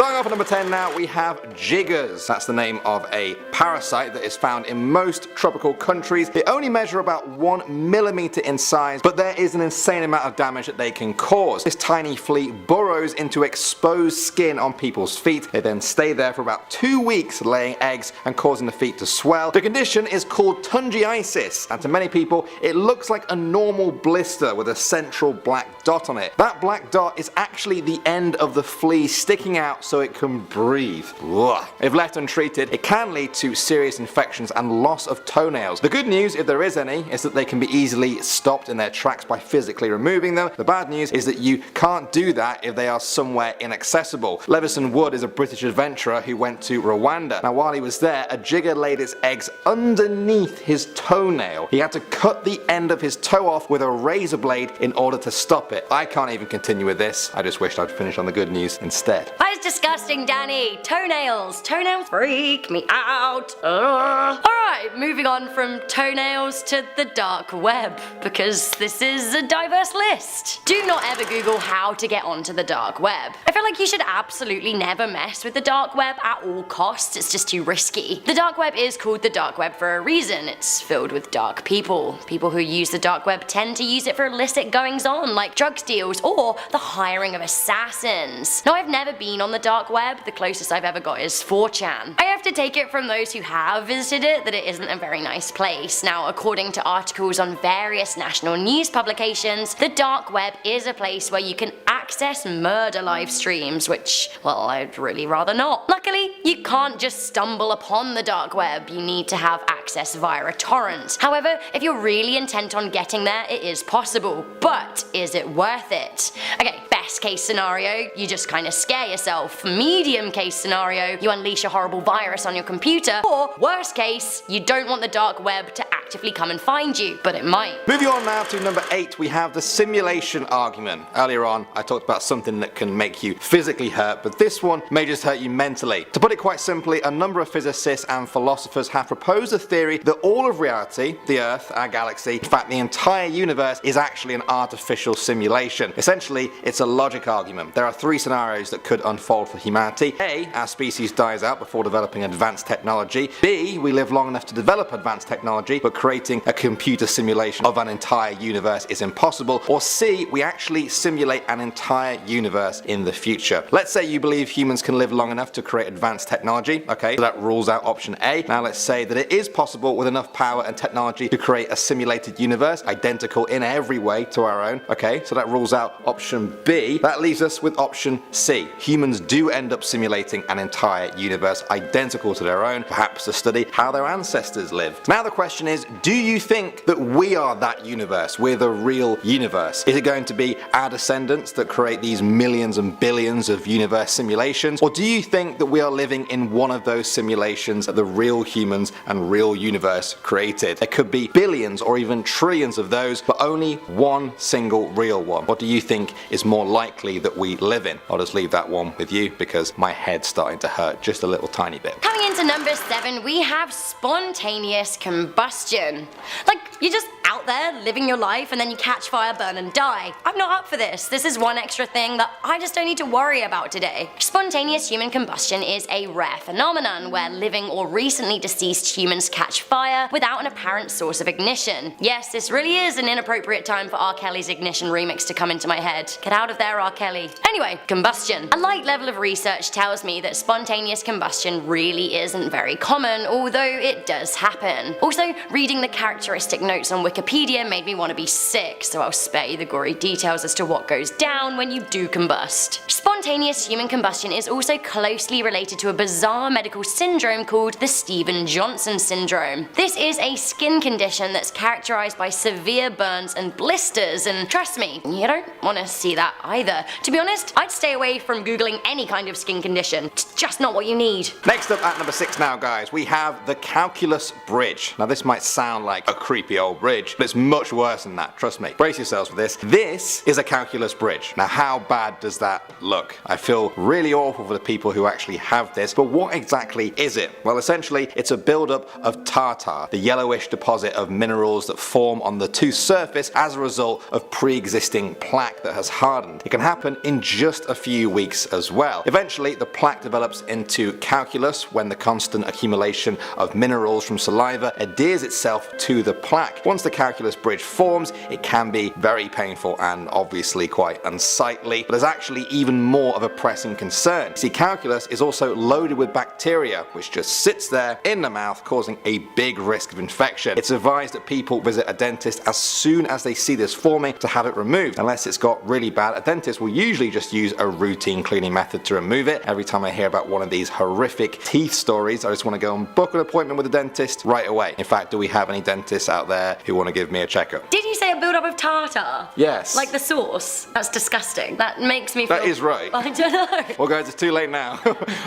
Starting off at number 10 now, we have jiggers. That's the name of a parasite that is found in most tropical countries. They only measure about 1 millimeter in size, but there is an insane amount of damage that they can cause. This tiny flea burrows into exposed skin on people's feet. They then stay there for about 2 weeks, laying eggs and causing the feet to swell. The condition is called tungiitis, and to many people it looks like a normal blister with a central black dot on it. That black dot is actually the end of the flea sticking out so it can breathe. Ugh. If left untreated, it can lead to serious infections and loss of toenails. The good news, if there is any, is that they can be easily stopped in their tracks by physically removing them. The bad news is that you can't do that if they are somewhere inaccessible. Levison Wood is a British adventurer who went to Rwanda. Now while he was there, a jigger laid its eggs underneath his toenail. He had to cut the end of his toe off with a razor blade in order to stop it. I can't even continue with this. I just wished I'd finish on the good news instead. That's disgusting, Danny. Toenails. Toenails freak me out. Alright, moving on from toenails to the dark web, because this is a diverse list. Do not ever Google how to get onto the dark web. I feel like you should absolutely never mess with the dark web at all costs. It's just too risky. The dark web is called the dark web for a reason. It's filled with dark people. People who use the dark web tend to use it for illicit goings on, like drug deals or the hiring of assassins. Now I've never been on the dark web. The closest I've ever got is 4chan. I have to take it from those who have visited it that it isn't a very nice place. Now according to articles on various national news publications, the dark web is a place where you can access murder live streams, which, well, I'd really rather not. Luckily, you can't just stumble upon the dark web. You need to have access via a torrent. However, if you're really intent on getting there, it is possible. But is it worth it? Okay, best case scenario, you just kind of scare yourself. Medium case scenario, you unleash a horrible virus on your computer. Or worst case, you don't want the dark web to actively come and find you, but it might. Moving on now to number 8, we have the simulation argument. Earlier on, I talked about something that can make you physically hurt, but this one may just hurt you mentally. To put it quite simply, a number of physicists and philosophers have proposed a theory that all of reality, the Earth, our galaxy, in fact the entire universe, is actually an artificial simulation. Essentially, it's a logic argument. There are 3 scenarios that could unfold for humanity. A, our species dies out before developing advanced technology. B, we live long enough to develop advanced technology, but creating a computer simulation of an entire universe is impossible. Or C, we actually simulate an entire universe in the future. Let's say you believe humans can live long enough to create advanced technology. Okay, so that rules out option A. Now let's say that it is possible with enough power and technology to create a simulated universe identical in every way to our own. Okay, so that rules out option B. That leaves us with option C. Humans do end up simulating an entire universe identical to their own, perhaps to study how their ancestors lived. Now the question is, do you think that we are that universe? We're the real universe? Is it going to be our descendants that create these millions and billions of universe simulations? Or do you think that we are living in one of those simulations that the real humans and real universe created? There could be billions or even trillions of those, but only one single real one. What do you think is more likely that we live in? I'll just leave that one with you because my head's starting to hurt just a little tiny bit. Coming into number 7, we have spontaneous combustion. Like, you're just out there living your life and then you catch fire, burn and die. I'm not up for this. This is one extra thing that I just don't need to worry about today. Spontaneous human combustion is a rare phenomenon where living or recently deceased humans catch fire without an apparent source of ignition. Yes, this really is an inappropriate time for R. Kelly's Ignition remix to come into my head. Get out of there, R. Kelly. Anyway, combustion. A light level of research tells me that spontaneous combustion really isn't very common, although it does happen. Also, reading the characteristic notes on Wikipedia made me want to be sick, so I'll spare you the gory details as to what goes down when you do combust. Spontaneous human combustion is also closely related to a bizarre medical syndrome called the Stevens-Johnson syndrome. This is a skin condition that's characterized by severe burns and blisters, and trust me, you don't want to see that either. To be honest, I'd stay away from googling any kind of skin condition. It's just not what you need. Next up at number 6 now, guys, we have the calculus bridge. Now this might sound like a creepy old bridge, but it's much worse than that, trust me. Brace yourselves for this. This is a calculus bridge. Now how bad does that look? look. I feel really awful for the people who actually have this, but what exactly is it? Well, essentially, it's a buildup of tartar, the yellowish deposit of minerals that form on the tooth surface as a result of pre-existing plaque that has hardened. It can happen in just a few weeks as well. Eventually, the plaque develops into calculus when the constant accumulation of minerals from saliva adheres itself to the plaque. Once the calculus bridge forms, it can be very painful and obviously quite unsightly, but there's actually even more of a pressing concern. See, calculus is also loaded with bacteria, which just sits there in the mouth, causing a big risk of infection. It's advised that people visit a dentist as soon as they see this forming to have it removed. Unless it's got really bad, a dentist will usually just use a routine cleaning method to remove it. Every time I hear about one of these horrific teeth stories, I just want to go and book an appointment with a dentist right away. In fact, do we have any dentists out there who want to give me a checkup? Did you say a build-up of tartar? Yes. Like the sauce? That's disgusting. That makes me feel... That is right. I don't know. Well guys, it's too late now.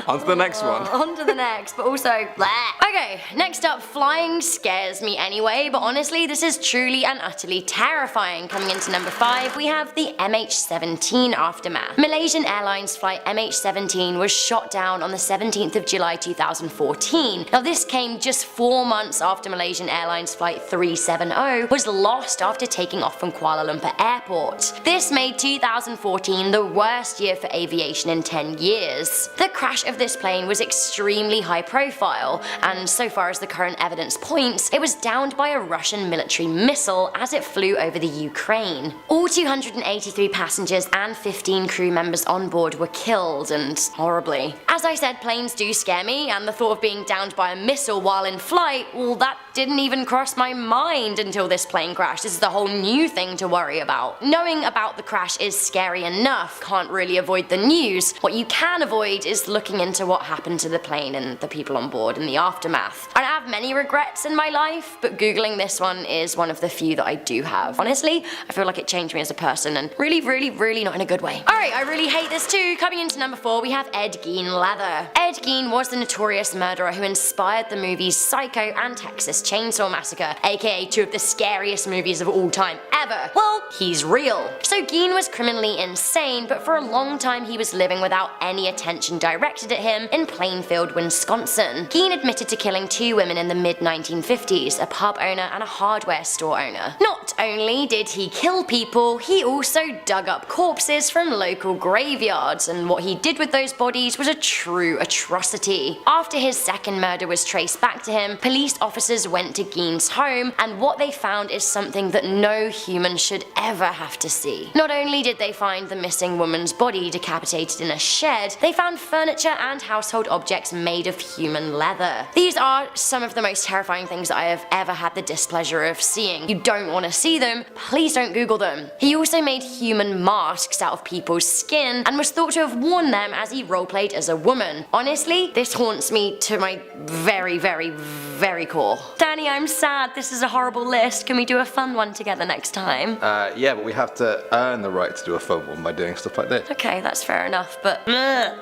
On to the next one. On to the next, but also bleh. Okay, next up, flying scares me anyway, but honestly, this is truly and utterly terrifying. Coming into number 5, we have the MH17 aftermath. Malaysian Airlines flight MH17 was shot down on the 17th of July 2014. Now this came just 4 months after Malaysian Airlines flight 370 was lost after taking off from Kuala Lumpur Airport. This made 2014 the worst year for aviation in 10 years. The crash of this plane was extremely high profile, and so far as the current evidence points, it was downed by a Russian military missile as it flew over the Ukraine. All 283 passengers and 15 crew members on board were killed, and horribly. As I said, planes do scare me, and the thought of being downed by a missile while in flight, well, that didn't even cross my mind until this plane crashed. This is a whole new thing to worry about. Knowing about the crash is scary enough, can't really avoid the news. What you can avoid is looking into what happened to the plane and the people on board in the aftermath. I don't have many regrets in my life, but googling this one is one of the few that I do have. Honestly, I feel like it changed me as a person, and really not in a good way. Alright, I really hate this too. Coming into number 4, we have Ed Gein Leather. Ed Gein was the notorious murderer who inspired the movies Psycho and Texas Chainsaw Massacre, aka 2 of the scariest movies of all time ever. Well, he's real. So Gein was criminally insane, but for a long time he was living without any attention directed at him in Plainfield, Wisconsin. Gein admitted to killing 2 women in the mid-1950s, a pub owner and a hardware store owner. Not only did he kill people, he also dug up corpses from local graveyards, and what he did with those bodies was a true atrocity. After his second murder was traced back to him, police officers went to Gein's home, and what they found is something that no human should ever have to see. Not only did they find the missing woman's body decapitated in a shed, they found furniture and household objects made of human leather. These are some of the most terrifying things that I have ever had the displeasure of seeing. You don't want to see them, please don't Google them. He also made human masks out of people's skin and was thought to have worn them as he roleplayed as a woman. Honestly, this haunts me to my very core. Danny, I'm sad. This is a horrible list. Can we do a fun one together next time? Yeah, but we have to earn the right to do a fun one by doing stuff like this. Okay, that's fair enough, but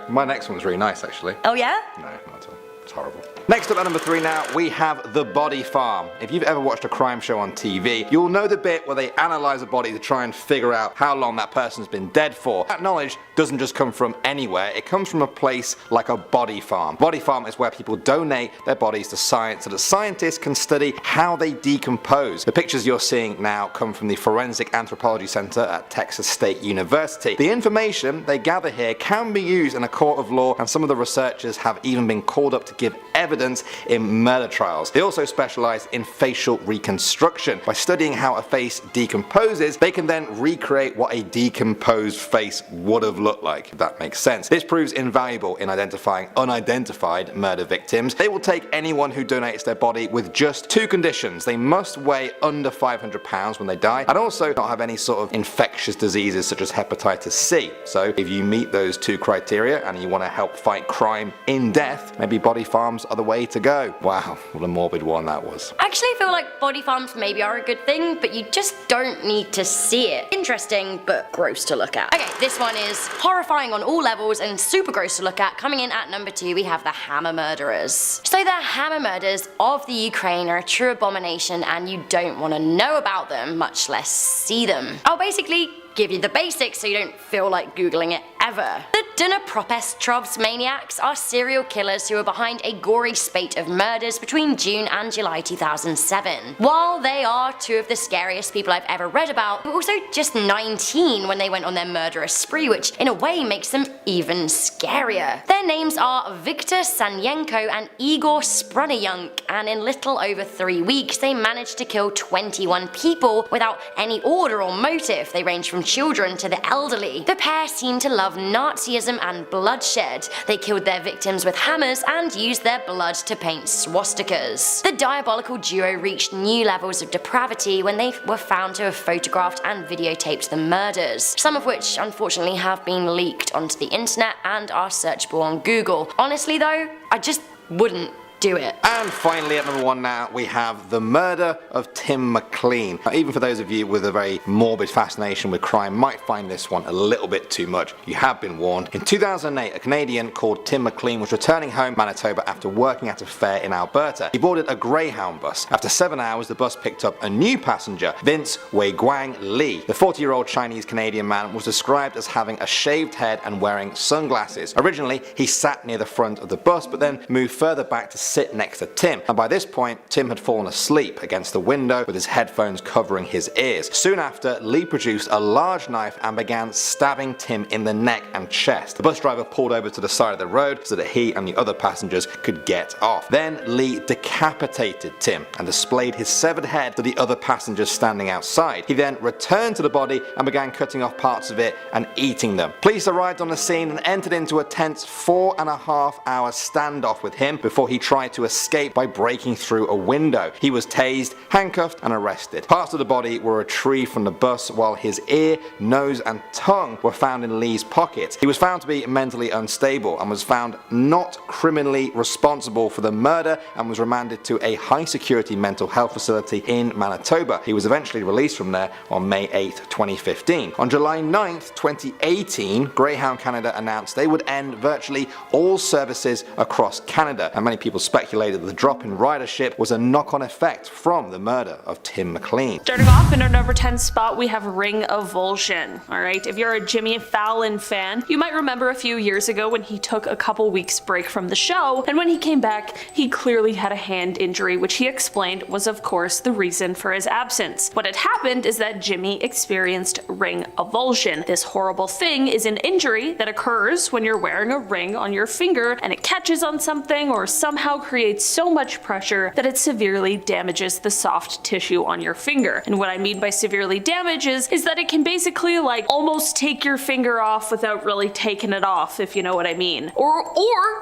My next one's really nice, actually. Oh yeah? No, not at all. It's horrible. Next up at number 3 now, we have The Body Farm. If you've ever watched a crime show on TV, you'll know the bit where they analyse a body to try and figure out how long that person's been dead for. That knowledge doesn't just come from anywhere, it comes from a place like a body farm. Body farm is where people donate their bodies to science so that scientists can study how they decompose. The pictures you're seeing now come from the Forensic Anthropology Center at Texas State University. The information they gather here can be used in a court of law, and some of the researchers have even been called up to give evidence in murder trials. They also specialize in facial reconstruction. By studying how a face decomposes, they can then recreate what a decomposed face would have looked like, if that makes sense. This proves invaluable in identifying unidentified murder victims. They will take anyone who donates their body with just 2 conditions. They must weigh under 500 pounds when they die, and also not have any sort of infectious diseases such as hepatitis C. So if you meet those 2 criteria and you want to help fight crime in death, maybe body farms are the way to go. Wow, what a morbid one that was. I actually feel like body farms maybe are a good thing, but you just don't need to see it. Interesting, but gross to look at. Okay, this one is horrifying on all levels and super gross to look at. Coming in at number 2, we have the Hammer Murderers. So the Hammer Murders of the Ukraine are a true abomination, and you don't want to know about them, much less see them. I'll basically give you the basics so you don't feel like googling it ever. The Dnipropetrovsk maniacs are serial killers who are behind a gory spate of murders between June and July 2007. While they are two of the scariest people I've ever read about, they were also just 19 when they went on their murderous spree, which in a way makes them even scarier. Their names are Viktor Sanyenko and Igor Sprunayunk, and in little over 3 weeks they managed to kill 21 people without any order or motive. They range from children to the elderly. The pair seemed to love Nazism and bloodshed. They killed their victims with hammers and used their blood to paint swastikas. The diabolical duo reached new levels of depravity when they were found to have photographed and videotaped the murders, some of which unfortunately have been leaked onto the internet and are searchable on Google. Honestly though, I just wouldn't do it. And finally at number 1 now, we have the murder of Tim McLean. Now, even for those of you with a very morbid fascination with crime might find this one a little bit too much. You have been warned. In 2008, a Canadian called Tim McLean was returning home to Manitoba after working at a fair in Alberta. He boarded a Greyhound bus. After 7 hours, the bus picked up a new passenger, Vince Weiguang Li. The 40-year-old Chinese-Canadian man was described as having a shaved head and wearing sunglasses. Originally, he sat near the front of the bus, but then moved further back to sit next to Tim, and by this point Tim had fallen asleep against the window with his headphones covering his ears. Soon after, Lee produced a large knife and began stabbing Tim in the neck and chest. The bus driver pulled over to the side of the road so that he and the other passengers could get off. Then Lee decapitated Tim and displayed his severed head to the other passengers standing outside. He then returned to the body and began cutting off parts of it and eating them. Police arrived on the scene and entered into a tense 4.5-hour standoff with him before he tried to escape by breaking through a window. He was tased, handcuffed and arrested. Parts of the body were retrieved from the bus while his ear, nose and tongue were found in Lee's pockets. He was found to be mentally unstable and was found not criminally responsible for the murder and was remanded to a high security mental health facility in Manitoba. He was eventually released from there on May 8, 2015. On July 9, 2018, Greyhound Canada announced they would end virtually all services across Canada, and many people speculated that the drop in ridership was a knock-on effect from the murder of Tim McLean. Starting off in our number 10 spot, we have Ring of Volscian. Alright, if you're a Jimmy Fallon fan, you might remember a few years ago when he took a couple weeks break from the show, and when he came back, he clearly had a hand injury, which he explained was of course the reason for his absence. What had happened is that Jimmy experienced ring avulsion. This horrible thing is an injury that occurs when you're wearing a ring on your finger and it catches on something or somehow creates so much pressure that it severely damages the soft tissue on your finger. And what I mean by severely damages is that it can basically like almost take your finger off without really taking it off, if you know what I mean. Or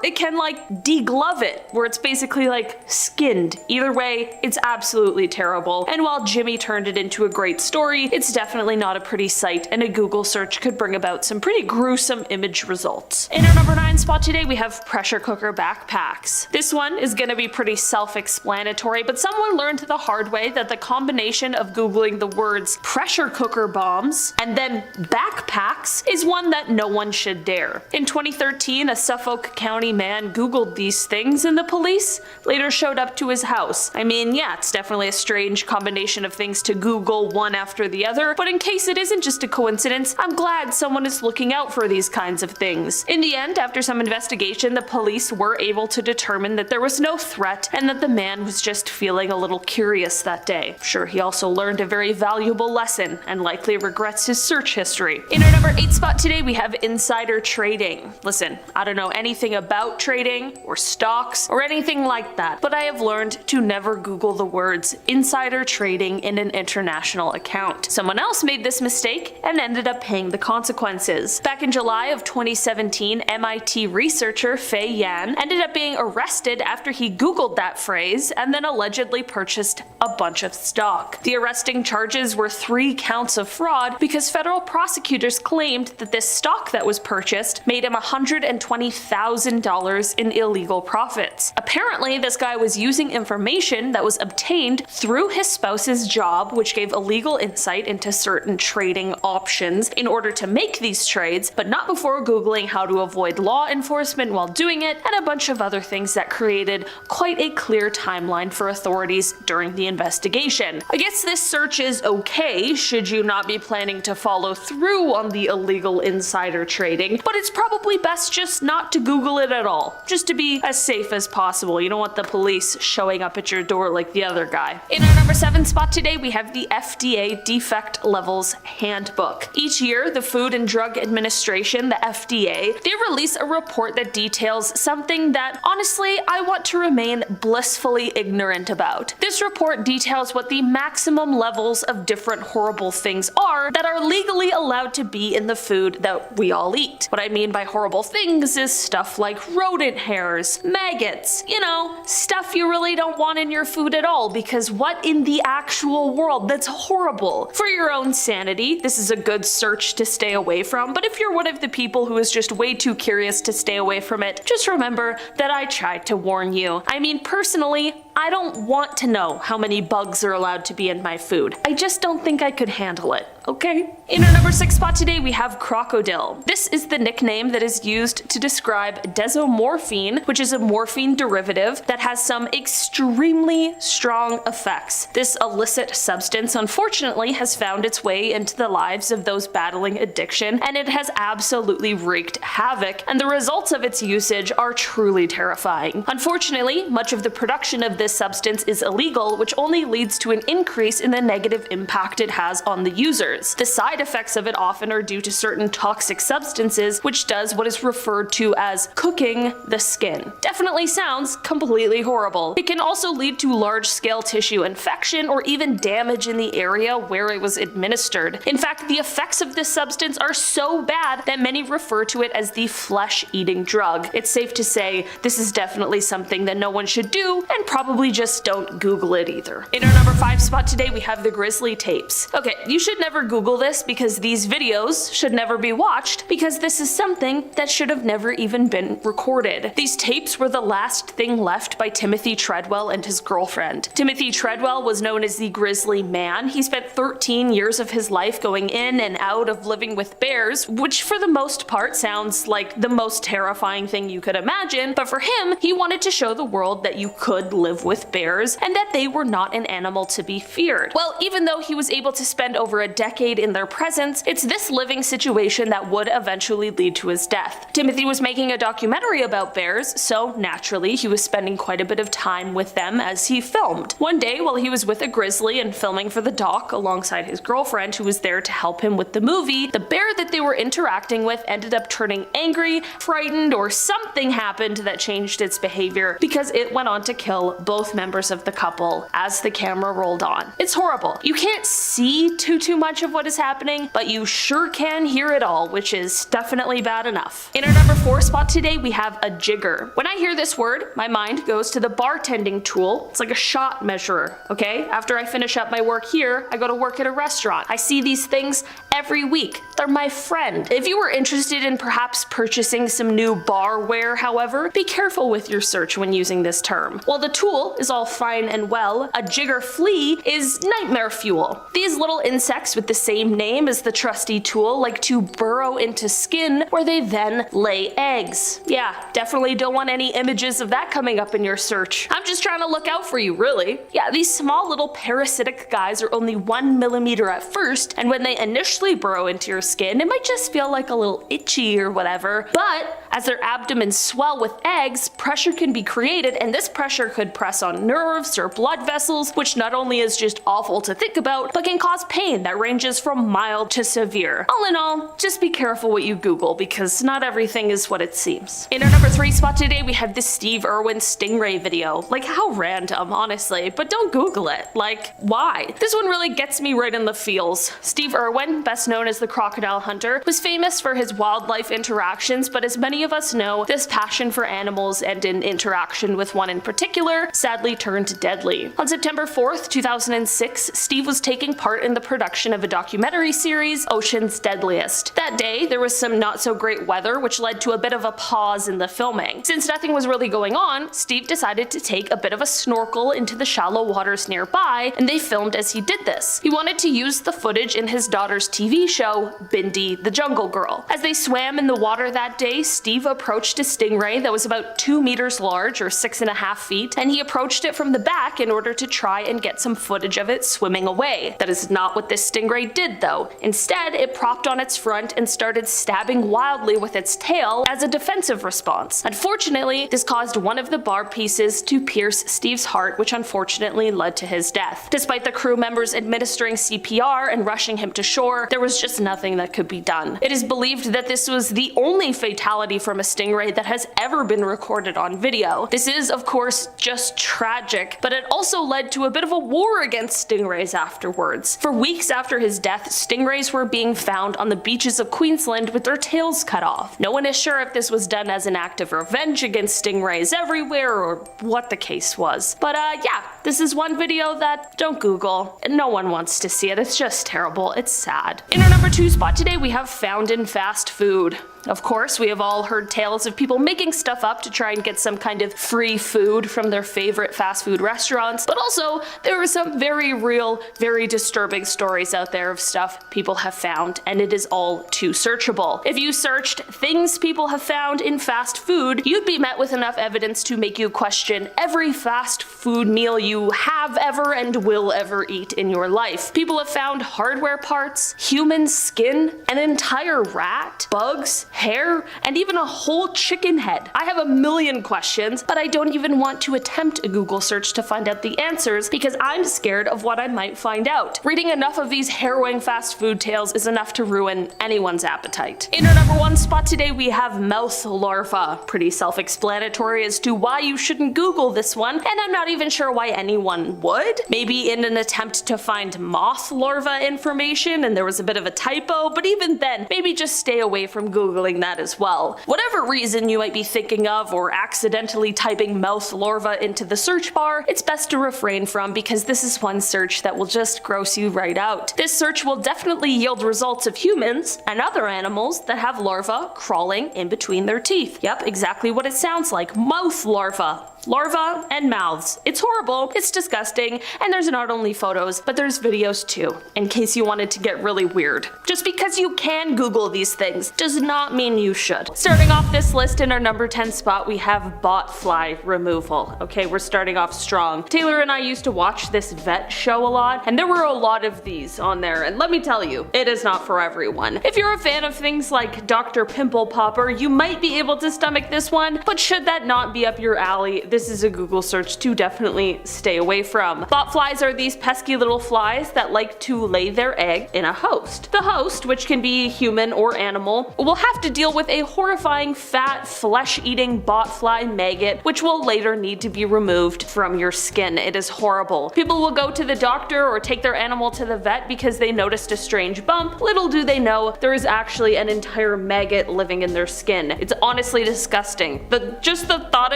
it can like deglove it, where it's basically like skinned. Either way, it's absolutely terrible. And while Jimmy turned it into a great story, it's definitely not a pretty sight, and a Google search could bring about some pretty gruesome image results. In our number 9 spot today, we have pressure cooker backpacks. This one is gonna be pretty self-explanatory, but someone learned the hard way that the combination of googling the words pressure cooker bombs and then backpacks is one that no one should dare. In 2013, a Suffolk County man googled these things and the police later showed up to his house. I mean, yeah, it's definitely a strange combination of things to Google one after the other, but in case it isn't just a coincidence, I'm glad someone is looking out for these kinds of things. In the end, after some investigation, the police were able to determine that there was no threat and that the man was just feeling a little curious that day. Sure, he also learned a very valuable lesson and likely regrets his search history. In our number 8 spot today, we have insider trading. Listen, I don't know anything about trading or stocks or anything like that, but I have learned to never Google the words insider trading in an international account. Someone else made this mistake and ended up paying the consequences. Back in July of 2017, MIT researcher Fei Yan ended up being arrested after he Googled that phrase and then allegedly purchased a bunch of stock. The arresting charges were 3 counts of fraud because federal prosecutors claimed that this stock that was purchased made him $120,000 in illegal profits. Apparently, this guy was using information that was obtained through his spouse's job, which gave illegal insight into certain trading options in order to make these trades, but not before Googling how to avoid law enforcement while doing it, and a bunch of other things that created quite a clear timeline for authorities during the investigation. I guess this search is okay should you not be planning to follow through on the illegal insider trading, but it's probably best just not to Google it at all, just to be as safe as possible. You don't want the police showing up at your door like the other guy. In our number 7 spot today, we have the FDA Defect Levels Handbook. Each year, the Food and Drug Administration, the FDA, they release a report that details something that, honestly, I want to remain blissfully ignorant about. This report details what the maximum levels of different horrible things are that are legally allowed to be in the food that we all eat. What I mean by horrible things is stuff like rodent hairs, maggots, you know, stuff you really don't want in your food at all, because what in the actual world that's horrible? For your own sanity, this is a good search to stay away from, but if you're one of the people who is just way too curious to stay away from it, just remember that I tried to warn you. I mean, personally, I don't want to know how many bugs are allowed to be in my food. I just don't think I could handle it, okay? In our number 6 spot today, we have crocodile. This is the nickname that is used to describe desomorphine, which is a morphine derivative that has some extremely strong effects. This illicit substance, unfortunately, has found its way into the lives of those battling addiction, and it has absolutely wreaked havoc, and the results of its usage are truly terrifying. Unfortunately, much of the production of this substance is illegal, which only leads to an increase in the negative impact it has on the users. The side effects of it often are due to certain toxic substances, which does what is referred to as cooking the skin. Definitely sounds completely horrible. It can also lead to large-scale tissue infection or even damage in the area where it was administered. In fact, the effects of this substance are so bad that many refer to it as the flesh-eating drug. It's safe to say this is definitely something that no one should do, and probably just don't Google it either. In our number 5 spot today, we have the Grizzly tapes. Okay, you should never Google this because these videos should never be watched, because this is something that should have never even been recorded. These tapes were the last thing left by Timothy Treadwell and his girlfriend. Timothy Treadwell was known as the Grizzly Man. He spent 13 years of his life going in and out of living with bears, which for the most part sounds like the most terrifying thing you could imagine, but for him, he wanted to show the world that you could live with bears and that they were not an animal to be feared. Well, even though he was able to spend over a decade in their presence, it's this living situation that would eventually lead to his death. Timothy was making a documentary about bears, so naturally he was spending quite a bit of time with them as he filmed. One day, while he was with a grizzly and filming for the doc alongside his girlfriend who was there to help him with the movie, the bear that they were interacting with ended up turning angry, frightened, or something happened that changed its behavior because it went on to kill both members of the couple as the camera rolled on. It's horrible. You can't see too much of what is happening, but you sure can hear it all, which is definitely bad enough. In our number 4 spot today, we have a jigger. When I hear this word, my mind goes to the bartending tool. It's like a shot measurer, okay? After I finish up my work here, I go to work at a restaurant. I see these things every week. They're my friend. If you were interested in perhaps purchasing some new barware, however, be careful with your search when using this term. While the tool is all fine and well, a jigger flea is nightmare fuel. These little insects with the same name as the trusty tool like to burrow into skin where they then lay eggs. Yeah, definitely don't want any images of that coming up in your search. I'm just trying to look out for you, really. Yeah, these small little parasitic guys are only 1 millimeter at first, and when they initially burrow into your skin, it might just feel like a little itchy or whatever, but as their abdomens swell with eggs, pressure can be created, and this pressure could press on nerves or blood vessels, which not only is just awful to think about, but can cause pain that ranges from mild to severe. All in all, just be careful what you Google, because not everything is what it seems. In our number 3 spot today, we have the Steve Irwin stingray video. Like, how random, honestly, but don't Google it. Like, why? This one really gets me right in the feels. Steve Irwin, best known as the crocodile hunter, was famous for his wildlife interactions, but as many of us know, this passion for animals and an interaction with one in particular sadly turned deadly. On September 4th, 2006, Steve was taking part in the production of a documentary series Ocean's Deadliest. That day, there was some not so great weather, which led to a bit of a pause in the filming. Since nothing was really going on, Steve decided to take a bit of a snorkel into the shallow waters nearby, and they filmed as he did this. He wanted to use the footage in his daughter's TV show, Bindi the Jungle Girl. As they swam in the water that day, Steve approached a stingray that was about 2 meters large, or 6.5 feet, and he approached it from the back in order to try and get some footage of it swimming away. That is not what this stingray did though. Instead, it propped on its front and started stabbing wildly with its tail as a defensive response. Unfortunately, this caused one of the barb pieces to pierce Steve's heart, which unfortunately led to his death. Despite the crew members administering CPR and rushing him to shore, there was just nothing that could be done. It is believed that this was the only fatality from a stingray that has ever been recorded on video. This is, of course, just tragic, but it also led to a bit of a war against stingrays afterwards. For weeks after his death, stingrays were being found on the beaches of Queensland with their tails cut off. No one is sure if this was done as an act of revenge against stingrays everywhere or what the case was. But yeah, this is one video that don't Google. No one wants to see it. It's just terrible. It's sad. In our number 2 spot today, we have found in fast food. Of course, we have all heard tales of people making stuff up to try and get some kind of free food from their favorite fast food restaurants, but also there are some very real, very disturbing stories out there of stuff people have found, and it is all too searchable. If you searched things people have found in fast food, you'd be met with enough evidence to make you question every fast food meal you have ever and will ever eat in your life. People have found hardware parts, human skin, an entire rat, bugs, hair, and even a whole chicken head. I have a million questions, but I don't even want to attempt a Google search to find out the answers because I'm scared of what I might find out. Reading enough of these harrowing fast food tales is enough to ruin anyone's appetite. In our number 1 spot today, we have mouth larva. Pretty self-explanatory as to why you shouldn't Google this one, and I'm not even sure why anyone would. Maybe in an attempt to find moth larva information and there was a bit of a typo, but even then, maybe just stay away from Googling that as well. Whatever reason you might be thinking of or accidentally typing mouth larva into the search bar, it's best to refrain from because this is one search that will just gross you right out. This search will definitely yield results of humans and other animals that have larvae crawling in between their teeth. Yep, exactly what it sounds like. Mouth larva. Larvae and mouths. It's horrible, it's disgusting, and there's not only photos, but there's videos too, in case you wanted to get really weird. Just because you can Google these things does not mean you should. Starting off this list in our number 10 spot, we have botfly removal. Okay, we're starting off strong. Taylor and I used to watch this vet show a lot, and there were a lot of these on there, and let me tell you, it is not for everyone. If you're a fan of things like Dr. Pimple Popper, you might be able to stomach this one, but should that not be up your alley, this is a Google search to definitely stay away from. Botflies are these pesky little flies that like to lay their egg in a host. The host, which can be human or animal, will have to deal with a horrifying fat flesh-eating botfly maggot, which will later need to be removed from your skin. It is horrible. People will go to the doctor or take their animal to the vet because they noticed a strange bump. Little do they know there is actually an entire maggot living in their skin. It's honestly disgusting. Just the thought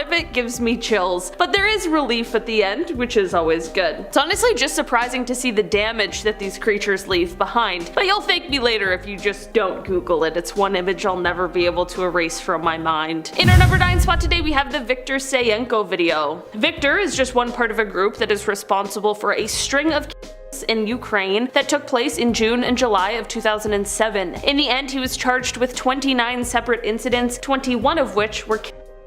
of it gives me chills, but there is relief at the end, which is always good. It's honestly just surprising to see the damage that these creatures leave behind, but you'll thank me later if you just don't Google it. It's one image I'll never be able to erase from my mind. In our number 9 spot today, we have the Viktor Sayenko video. Viktor is just one part of a group that is responsible for a string of in Ukraine that took place in June and July of 2007. In the end, he was charged with 29 separate incidents, 21 of which were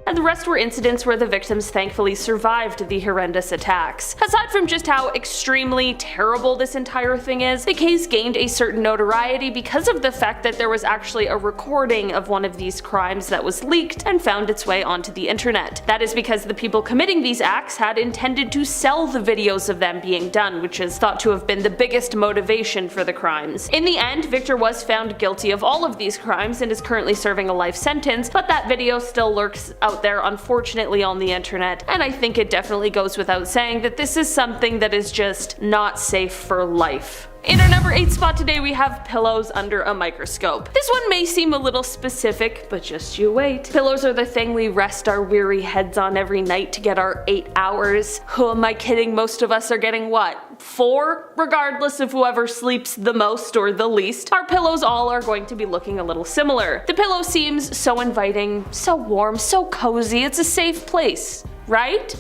and the rest were incidents where the victims thankfully survived the horrendous attacks. Aside from just how extremely terrible this entire thing is, the case gained a certain notoriety because of the fact that there was actually a recording of one of these crimes that was leaked and found its way onto the internet. That is because the people committing these acts had intended to sell the videos of them being done, which is thought to have been the biggest motivation for the crimes. In the end, Viktor was found guilty of all of these crimes and is currently serving a life sentence, but that video still lurks out there unfortunately on the internet, and I think it definitely goes without saying that this is something that is just not safe for life. In our number 8 spot today we have pillows under a microscope. This one may seem a little specific, but just you wait. Pillows are the thing we rest our weary heads on every night to get our 8 hours. Who am I kidding? Most of us are getting what? 4? Regardless of whoever sleeps the most or the least, our pillows all are going to be looking a little similar. The pillow seems so inviting, so warm, so cozy, it's a safe place, right?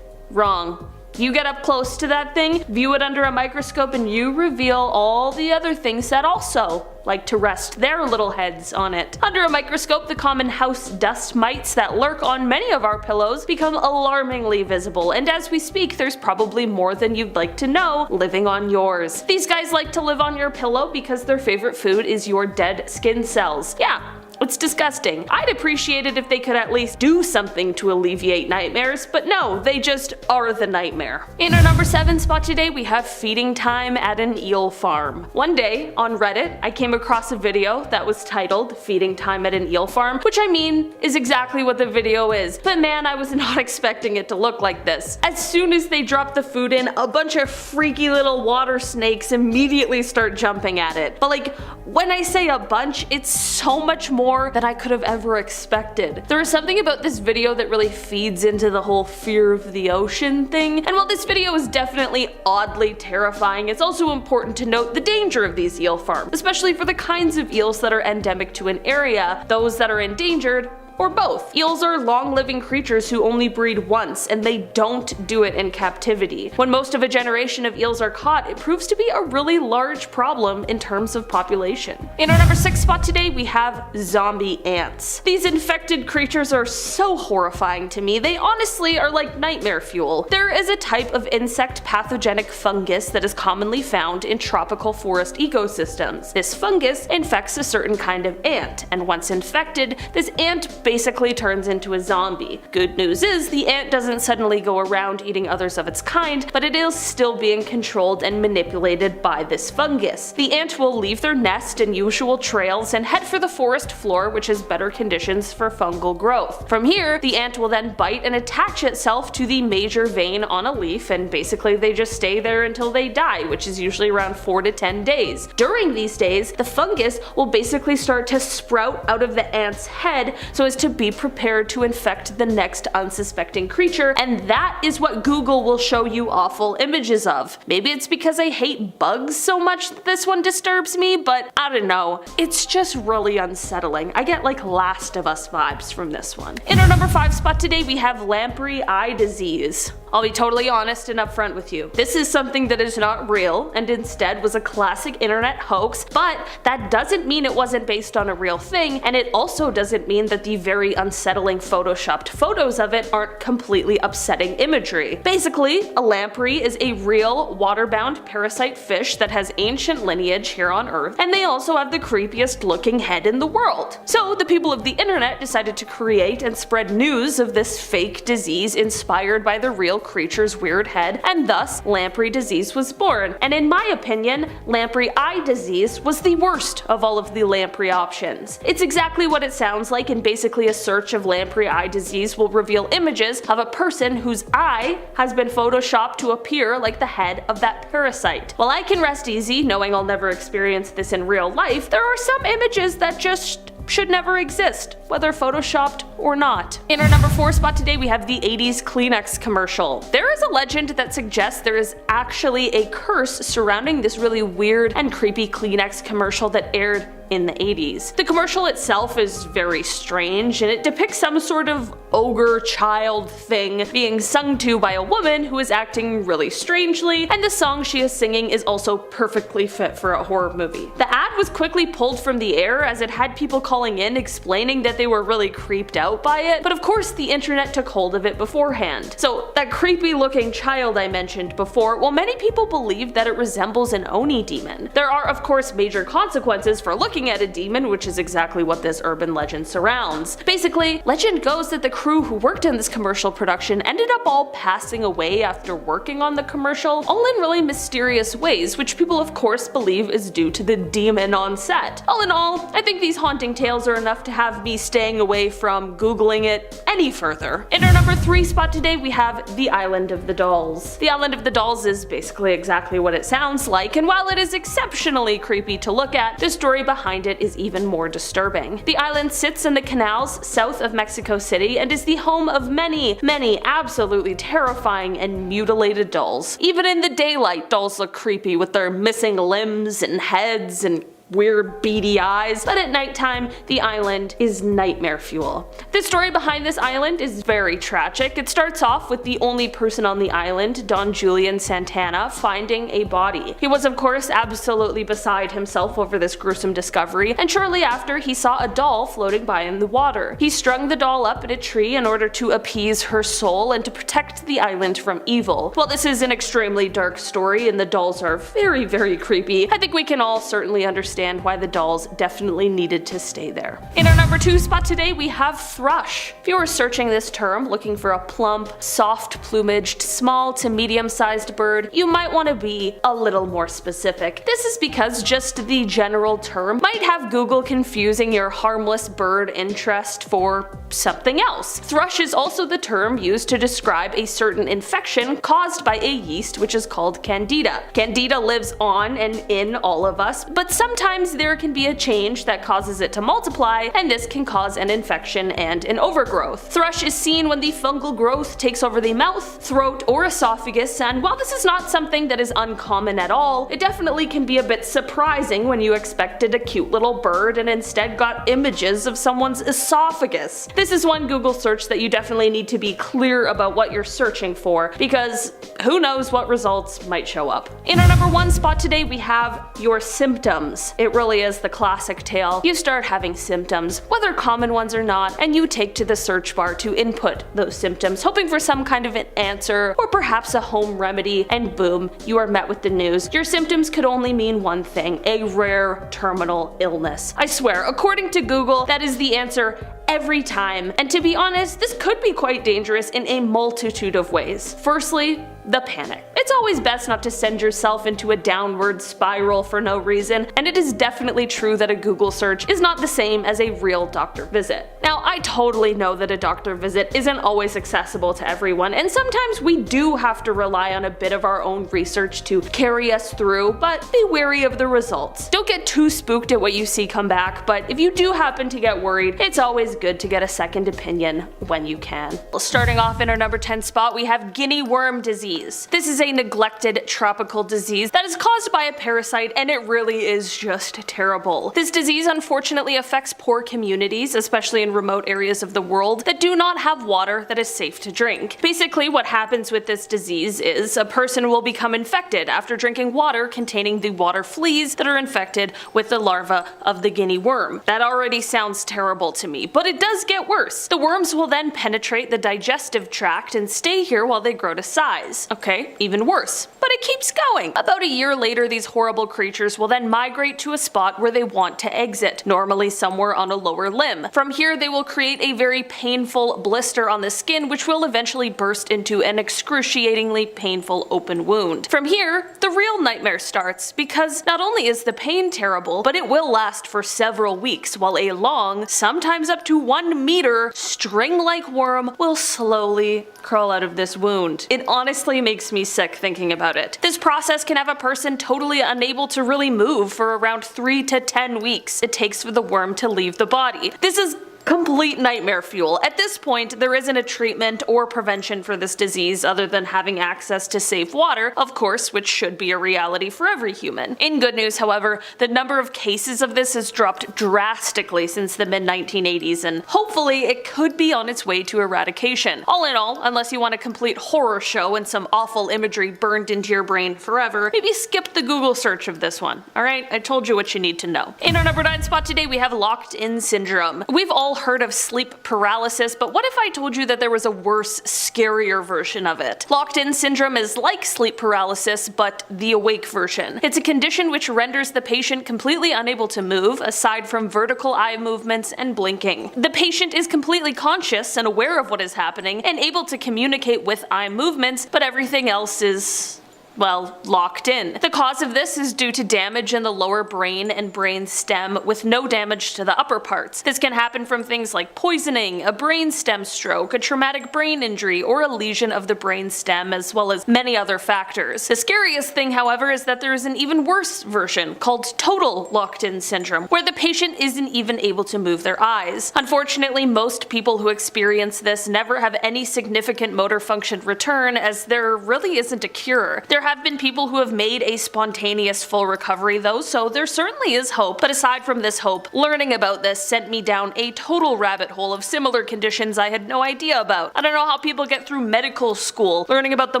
Wrong. You get up close to that thing, view it under a microscope, and you reveal all the other things that also like to rest their little heads on it. Under a microscope, the common house dust mites that lurk on many of our pillows become alarmingly visible, and as we speak, there's probably more than you'd like to know living on yours. These guys like to live on your pillow because their favorite food is your dead skin cells. Yeah. It's disgusting. I'd appreciate it if they could at least do something to alleviate nightmares, but no, they just are the nightmare. In our number 7 spot today, we have feeding time at an eel farm. One day, on Reddit, I came across a video that was titled Feeding Time at an Eel Farm, which I mean is exactly what the video is, but man, I was not expecting it to look like this. As soon as they drop the food in, a bunch of freaky little water snakes immediately start jumping at it. But like, when I say a bunch, it's so much more than I could have ever expected. There is something about this video that really feeds into the whole fear of the ocean thing, and while this video is definitely oddly terrifying, it's also important to note the danger of these eel farms, especially for the kinds of eels that are endemic to an area, those that are endangered, or both. Eels are long-living creatures who only breed once, and they don't do it in captivity. When most of a generation of eels are caught, it proves to be a really large problem in terms of population. In our number 6 spot today, we have zombie ants. These infected creatures are so horrifying to me, they honestly are like nightmare fuel. There is a type of insect pathogenic fungus that is commonly found in tropical forest ecosystems. This fungus infects a certain kind of ant, and once infected, this ant basically turns into a zombie. Good news is, the ant doesn't suddenly go around eating others of its kind, but it is still being controlled and manipulated by this fungus. The ant will leave their nest and usual trails and head for the forest floor, which has better conditions for fungal growth. From here, the ant will then bite and attach itself to the major vein on a leaf, and basically they just stay there until they die, which is usually around 4 to 10 days. During these days, the fungus will basically start to sprout out of the ant's head so as to be prepared to infect the next unsuspecting creature, and that is what Google will show you awful images of. Maybe it's because I hate bugs so much that this one disturbs me, but I don't know. It's just really unsettling. I get like Last of Us vibes from this one. In our number 5 spot today, we have lamprey eye disease. I'll be totally honest and upfront with you. This is something that is not real and instead was a classic internet hoax, but that doesn't mean it wasn't based on a real thing, and it also doesn't mean that the very unsettling photoshopped photos of it aren't completely upsetting imagery. Basically, a lamprey is a real water-bound parasite fish that has ancient lineage here on Earth, and they also have the creepiest looking head in the world. So the people of the internet decided to create and spread news of this fake disease inspired by the real creature's weird head, and thus lamprey disease was born. And in my opinion, lamprey eye disease was the worst of all of the lamprey options. It's exactly what it sounds like, and basically a search of lamprey eye disease will reveal images of a person whose eye has been photoshopped to appear like the head of that parasite. While I can rest easy knowing I'll never experience this in real life, there are some images that just should never exist, whether photoshopped or not. In our number 4 spot today, we have the 80s Kleenex commercial. There is a legend that suggests there is actually a curse surrounding this really weird and creepy Kleenex commercial that aired in the 80s. The commercial itself is very strange, and it depicts some sort of ogre child thing being sung to by a woman who is acting really strangely, and the song she is singing is also perfectly fit for a horror movie. The ad was quickly pulled from the air as it had people calling in explaining that they were really creeped out by it, but of course the internet took hold of it beforehand. So that creepy looking child I mentioned before, well, many people believe that it resembles an Oni demon. There are of course major consequences for looking looking at a demon, which is exactly what this urban legend surrounds. Basically, legend goes that the crew who worked in this commercial production ended up all passing away after working on the commercial, all in really mysterious ways, which people of course believe is due to the demon on set. All in all, I think these haunting tales are enough to have me staying away from googling it any further. In our number 3 spot today, we have the Island of the Dolls. The Island of the Dolls is basically exactly what it sounds like, and while it is exceptionally creepy to look at, the story behind it is even more disturbing. The island sits in the canals south of Mexico City and is the home of many absolutely terrifying and mutilated dolls. Even in the daylight, dolls look creepy with their missing limbs and heads and weird beady eyes, but at nighttime, the island is nightmare fuel. The story behind this island is very tragic. It starts off with the only person on the island, Don Julian Santana, finding a body. He was of course absolutely beside himself over this gruesome discovery, and shortly after he saw a doll floating by in the water. He strung the doll up in a tree in order to appease her soul and to protect the island from evil. While this is an extremely dark story and the dolls are very creepy, I think we can all certainly understand why the dolls definitely needed to stay there. In our number 2 spot today, we have thrush. If you were searching this term, looking for a plump, soft plumaged, small to medium sized bird, you might want to be a little more specific. This is because just the general term might have Google confusing your harmless bird interest for something else. Thrush is also the term used to describe a certain infection caused by a yeast which is called Candida. Candida lives on and in all of us, but sometimes there can be a change that causes it to multiply, and this can cause an infection and an overgrowth. Thrush is seen when the fungal growth takes over the mouth, throat, or esophagus, and while this is not something that is uncommon at all, it definitely can be a bit surprising when you expected a cute little bird and instead got images of someone's esophagus. This is one Google search that you definitely need to be clear about what you're searching for, because who knows what results might show up. In our number 1 spot today, we have your symptoms. It really is the classic tale. You start having symptoms, whether common ones or not, and you take to the search bar to input those symptoms, hoping for some kind of an answer or perhaps a home remedy, and boom, you are met with the news. Your symptoms could only mean one thing: a rare terminal illness. I swear, according to Google, that is the answer every time, and to be honest, this could be quite dangerous in a multitude of ways. Firstly, the panic. It's always best not to send yourself into a downward spiral for no reason, and it is definitely true that a Google search is not the same as a real doctor visit. Now, I totally know that a doctor visit isn't always accessible to everyone, and sometimes we do have to rely on a bit of our own research to carry us through, but be wary of the results. Don't get too spooked at what you see come back, but if you do happen to get worried, it's always good to get a second opinion when you can. Starting off in our number 10 spot, we have guinea worm disease. This is a neglected tropical disease that is caused by a parasite, and it really is just terrible. This disease unfortunately affects poor communities, especially in remote areas of the world that do not have water that is safe to drink. Basically, what happens with this disease is a person will become infected after drinking water containing the water fleas that are infected with the larva of the guinea worm. That already sounds terrible to me, but it does get worse. The worms will then penetrate the digestive tract and stay here while they grow to size. Okay, even worse. But it keeps going. About a year later, these horrible creatures will then migrate to a spot where they want to exit, normally somewhere on a lower limb. From here, they will create a very painful blister on the skin, which will eventually burst into an excruciatingly painful open wound. From here, the real nightmare starts, because not only is the pain terrible, but it will last for several weeks, while a long, sometimes up to 1 meter, string-like worm will slowly crawl out of this wound. It honestly makes me sick thinking about it. This process can have a person totally unable to really move for around 3 to 10 weeks it takes for the worm to leave the body. This is complete nightmare fuel. At this point, there isn't a treatment or prevention for this disease other than having access to safe water, of course, which should be a reality for every human. In good news, however, the number of cases of this has dropped drastically since the mid-1980s, and hopefully it could be on its way to eradication. All in all, unless you want a complete horror show and some awful imagery burned into your brain forever, maybe skip the Google search of this one. Alright, I told you what you need to know. In our number 9 spot today, we have locked-in syndrome. We've all heard of sleep paralysis, but what if I told you that there was a worse, scarier version of it? Locked-in syndrome is like sleep paralysis, but the awake version. It's a condition which renders the patient completely unable to move, aside from vertical eye movements and blinking. The patient is completely conscious and aware of what is happening, and able to communicate with eye movements, but everything else is, well, locked in. The cause of this is due to damage in the lower brain and brain stem with no damage to the upper parts. This can happen from things like poisoning, a brain stem stroke, a traumatic brain injury, or a lesion of the brain stem, as well as many other factors. The scariest thing, however, is that there is an even worse version called total locked-in syndrome, where the patient isn't even able to move their eyes. Unfortunately, most people who experience this never have any significant motor function return, as there really isn't a cure. There have been people who have made a spontaneous full recovery though, so there certainly is hope. But aside from this hope, learning about this sent me down a total rabbit hole of similar conditions I had no idea about. I don't know how people get through medical school, learning about the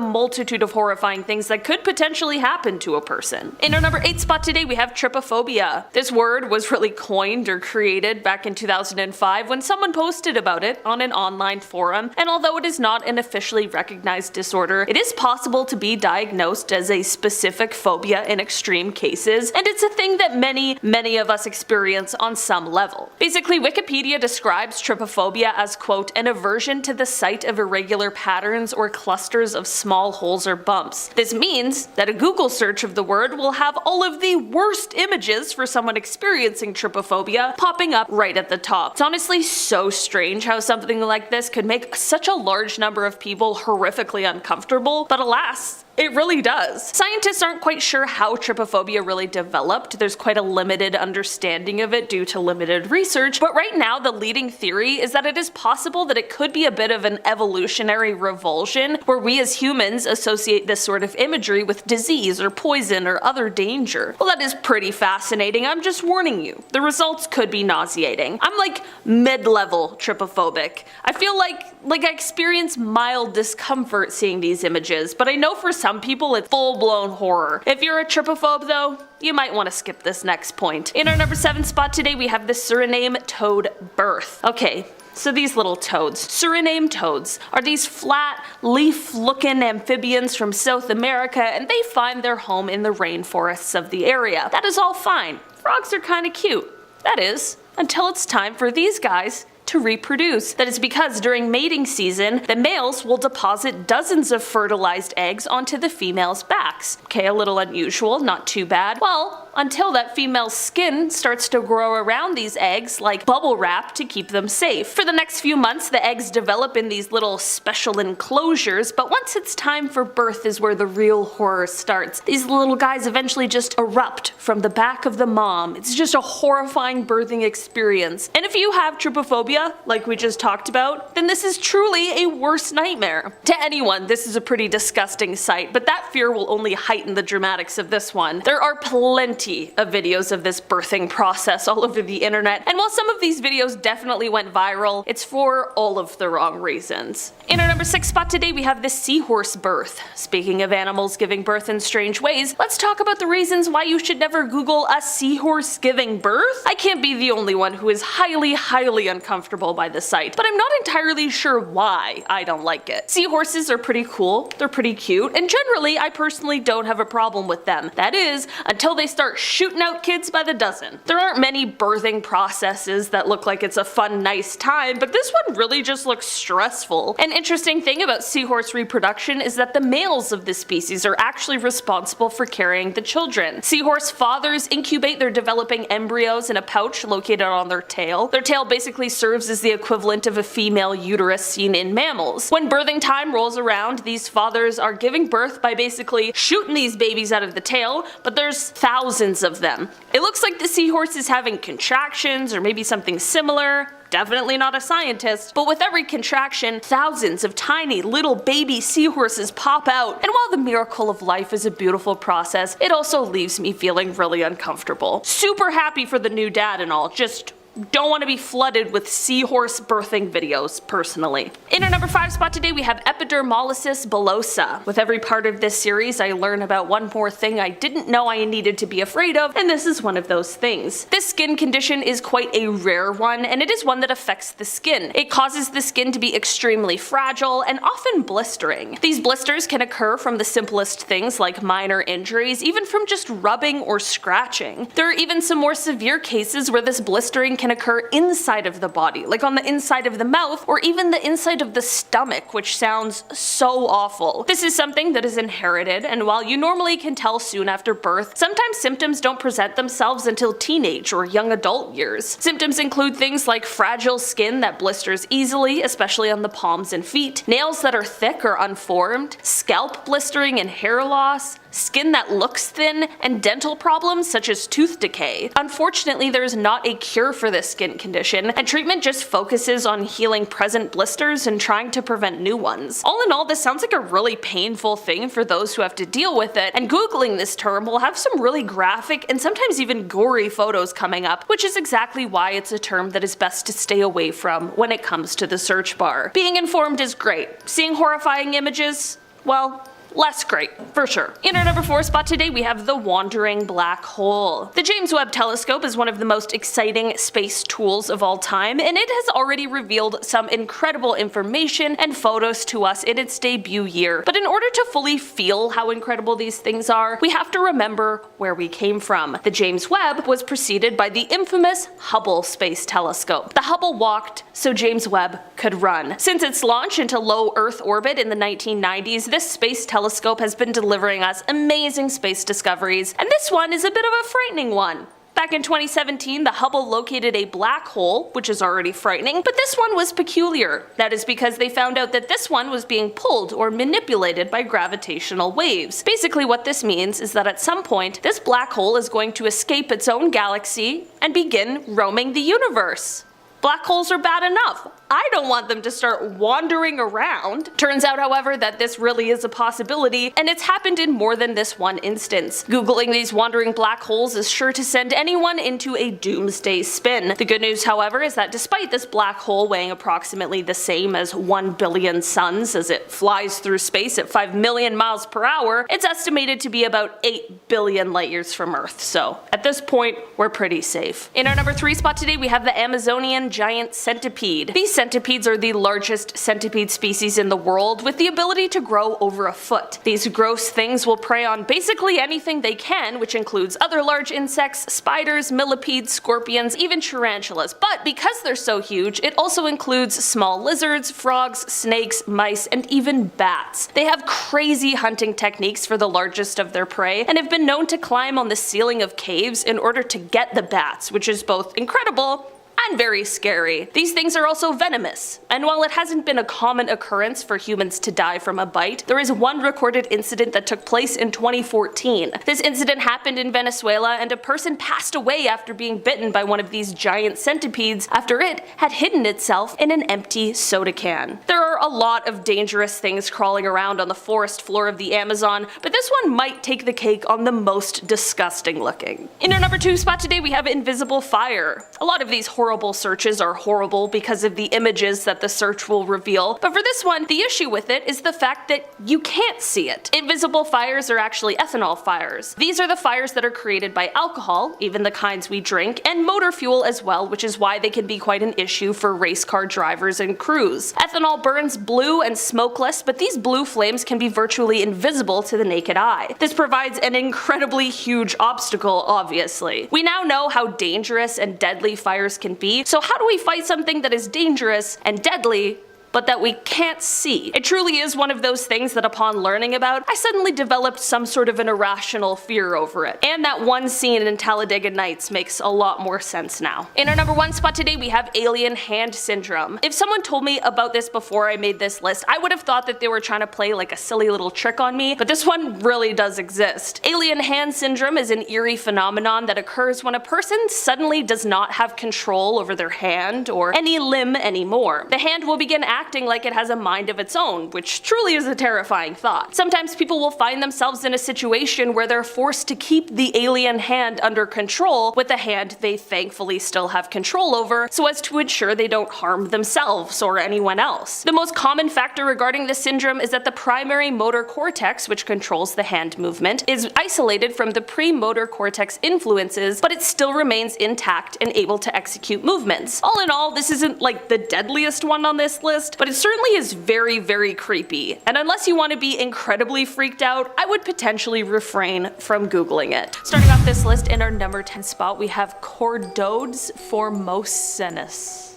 multitude of horrifying things that could potentially happen to a person. In our number 8 spot today, we have trypophobia. This word was really coined or created back in 2005 when someone posted about it on an online forum, and although it is not an officially recognized disorder, it is possible to be diagnosed as a specific phobia in extreme cases, and it's a thing that many of us experience on some level. Basically, Wikipedia describes trypophobia as, quote, an aversion to the sight of irregular patterns or clusters of small holes or bumps. This means that a Google search of the word will have all of the worst images for someone experiencing trypophobia popping up right at the top. It's honestly so strange how something like this could make such a large number of people horrifically uncomfortable, but alas, it really does. Scientists aren't quite sure how trypophobia really developed. There's quite a limited understanding of it due to limited research, but right now the leading theory is that it is possible that it could be a bit of an evolutionary revulsion, where we as humans associate this sort of imagery with disease or poison or other danger. Well, that is pretty fascinating. I'm just warning you. The results could be nauseating. I'm like mid-level trypophobic. I feel like I experience mild discomfort seeing these images, but I know for some people it's full-blown horror. If you're a trypophobe though, you might want to skip this next point. In our number 7 spot today, we have the Suriname toad birth. Okay, so these little toads. Suriname toads are these flat, leaf-looking amphibians from South America, and they find their home in the rainforests of the area. That is all fine. Frogs are kinda cute. That is, until it's time for these guys to reproduce. That is because during mating season, the males will deposit dozens of fertilized eggs onto the females' backs. Okay, a little unusual, not too bad. Well, until that female's skin starts to grow around these eggs like bubble wrap to keep them safe. For the next few months, the eggs develop in these little special enclosures, but once it's time for birth is where the real horror starts. These little guys eventually just erupt from the back of the mom. It's just a horrifying birthing experience. And if you have trypophobia, like we just talked about, then this is truly a worst nightmare. To anyone, this is a pretty disgusting sight, but that fear will only heighten the dramatics of this one. There are plenty of videos of this birthing process all over the internet, and while some of these videos definitely went viral, it's for all of the wrong reasons. In our number 6 spot today, we have the seahorse birth. Speaking of animals giving birth in strange ways, let's talk about the reasons why you should never Google a seahorse giving birth. I can't be the only one who is highly uncomfortable by the sight, but I'm not entirely sure why I don't like it. Seahorses are pretty cool, they're pretty cute, and generally I personally don't have a problem with them. That is, until they start shooting out kids by the dozen. There aren't many birthing processes that look like it's a fun, nice time, but this one really just looks stressful. An interesting thing about seahorse reproduction is that the males of this species are actually responsible for carrying the children. Seahorse fathers incubate their developing embryos in a pouch located on their tail. Their tail basically serves as the equivalent of a female uterus seen in mammals. When birthing time rolls around, these fathers are giving birth by basically shooting these babies out of the tail, but there's thousands of them. It looks like the seahorse is having contractions or maybe something similar. Definitely not a scientist, but with every contraction, thousands of tiny little baby seahorses pop out, and while the miracle of life is a beautiful process, it also leaves me feeling really uncomfortable. Super happy for the new dad and all, just don't want to be flooded with seahorse birthing videos, personally. In our number 5 spot today, we have epidermolysis bullosa. With every part of this series, I learn about one more thing I didn't know I needed to be afraid of, and this is one of those things. This skin condition is quite a rare one, and it is one that affects the skin. It causes the skin to be extremely fragile and often blistering. These blisters can occur from the simplest things like minor injuries, even from just rubbing or scratching. There are even some more severe cases where this blistering can occur inside of the body, like on the inside of the mouth or even the inside of the stomach, which sounds so awful. This is something that is inherited, and while you normally can tell soon after birth, sometimes symptoms don't present themselves until teenage or young adult years. Symptoms include things like fragile skin that blisters easily, especially on the palms and feet, nails that are thick or unformed, scalp blistering and hair loss, skin that looks thin, and dental problems such as tooth decay. Unfortunately, there is not a cure for this skin condition, and treatment just focuses on healing present blisters and trying to prevent new ones. All in all, this sounds like a really painful thing for those who have to deal with it, and googling this term will have some really graphic and sometimes even gory photos coming up, which is exactly why it's a term that is best to stay away from when it comes to the search bar. Being informed is great. Seeing horrifying images, well, less great, for sure. In our number 4 spot today, we have the wandering black hole. The James Webb Telescope is one of the most exciting space tools of all time, and it has already revealed some incredible information and photos to us in its debut year. But in order to fully feel how incredible these things are, we have to remember where we came from. The James Webb was preceded by the infamous Hubble Space Telescope. The Hubble walked so James Webb could run. Since its launch into low Earth orbit in the 1990s, this space telescope has been delivering us amazing space discoveries, and this one is a bit of a frightening one. Back in 2017, the Hubble located a black hole, which is already frightening, but this one was peculiar. That is because they found out that this one was being pulled or manipulated by gravitational waves. Basically what this means is that at some point, this black hole is going to escape its own galaxy and begin roaming the universe. Black holes are bad enough. I don't want them to start wandering around. Turns out, however, that this really is a possibility, and it's happened in more than this one instance. Googling these wandering black holes is sure to send anyone into a doomsday spin. The good news, however, is that despite this black hole weighing approximately the same as 1 billion suns as it flies through space at 5 million miles per hour, it's estimated to be about 8 billion light years from Earth, so at this point, we're pretty safe. In our number 3 spot today, we have the Amazonian giant centipede. These centipedes are the largest centipede species in the world, with the ability to grow over a foot. These gross things will prey on basically anything they can, which includes other large insects, spiders, millipedes, scorpions, even tarantulas. But because they're so huge, it also includes small lizards, frogs, snakes, mice, and even bats. They have crazy hunting techniques for the largest of their prey, and have been known to climb on the ceiling of caves in order to get the bats, which is both incredible and very scary. These things are also venomous, and while it hasn't been a common occurrence for humans to die from a bite, there is one recorded incident that took place in 2014. This incident happened in Venezuela, and a person passed away after being bitten by one of these giant centipedes after it had hidden itself in an empty soda can. There are a lot of dangerous things crawling around on the forest floor of the Amazon, but this one might take the cake on the most disgusting looking. In our number 2 spot today, we have invisible fire. A lot of these horrible searches are horrible because of the images that the search will reveal, but for this one, the issue with it is the fact that you can't see it. Invisible fires are actually ethanol fires. These are the fires that are created by alcohol, even the kinds we drink, and motor fuel as well, which is why they can be quite an issue for race car drivers and crews. Ethanol burns blue and smokeless, but these blue flames can be virtually invisible to the naked eye. This provides an incredibly huge obstacle, obviously. We now know how dangerous and deadly fires can be, so how do we fight something that is dangerous and deadly but that we can't see? It truly is one of those things that upon learning about, I suddenly developed some sort of an irrational fear over it. And that one scene in Talladega Nights makes a lot more sense now. In our number 1 spot today, we have alien hand syndrome. If someone told me about this before I made this list, I would have thought that they were trying to play like a silly little trick on me, but this one really does exist. Alien hand syndrome is an eerie phenomenon that occurs when a person suddenly does not have control over their hand or any limb anymore. The hand will begin acting like it has a mind of its own, which truly is a terrifying thought. Sometimes people will find themselves in a situation where they're forced to keep the alien hand under control with a hand they thankfully still have control over, so as to ensure they don't harm themselves or anyone else. The most common factor regarding this syndrome is that the primary motor cortex, which controls the hand movement, is isolated from the premotor cortex influences, but it still remains intact and able to execute movements. All in all, this isn't like the deadliest one on this list, but it certainly is very, very creepy. And unless you want to be incredibly freaked out, I would potentially refrain from googling it. Starting off this list, in our number 10 spot, we have Chordodes formosanus.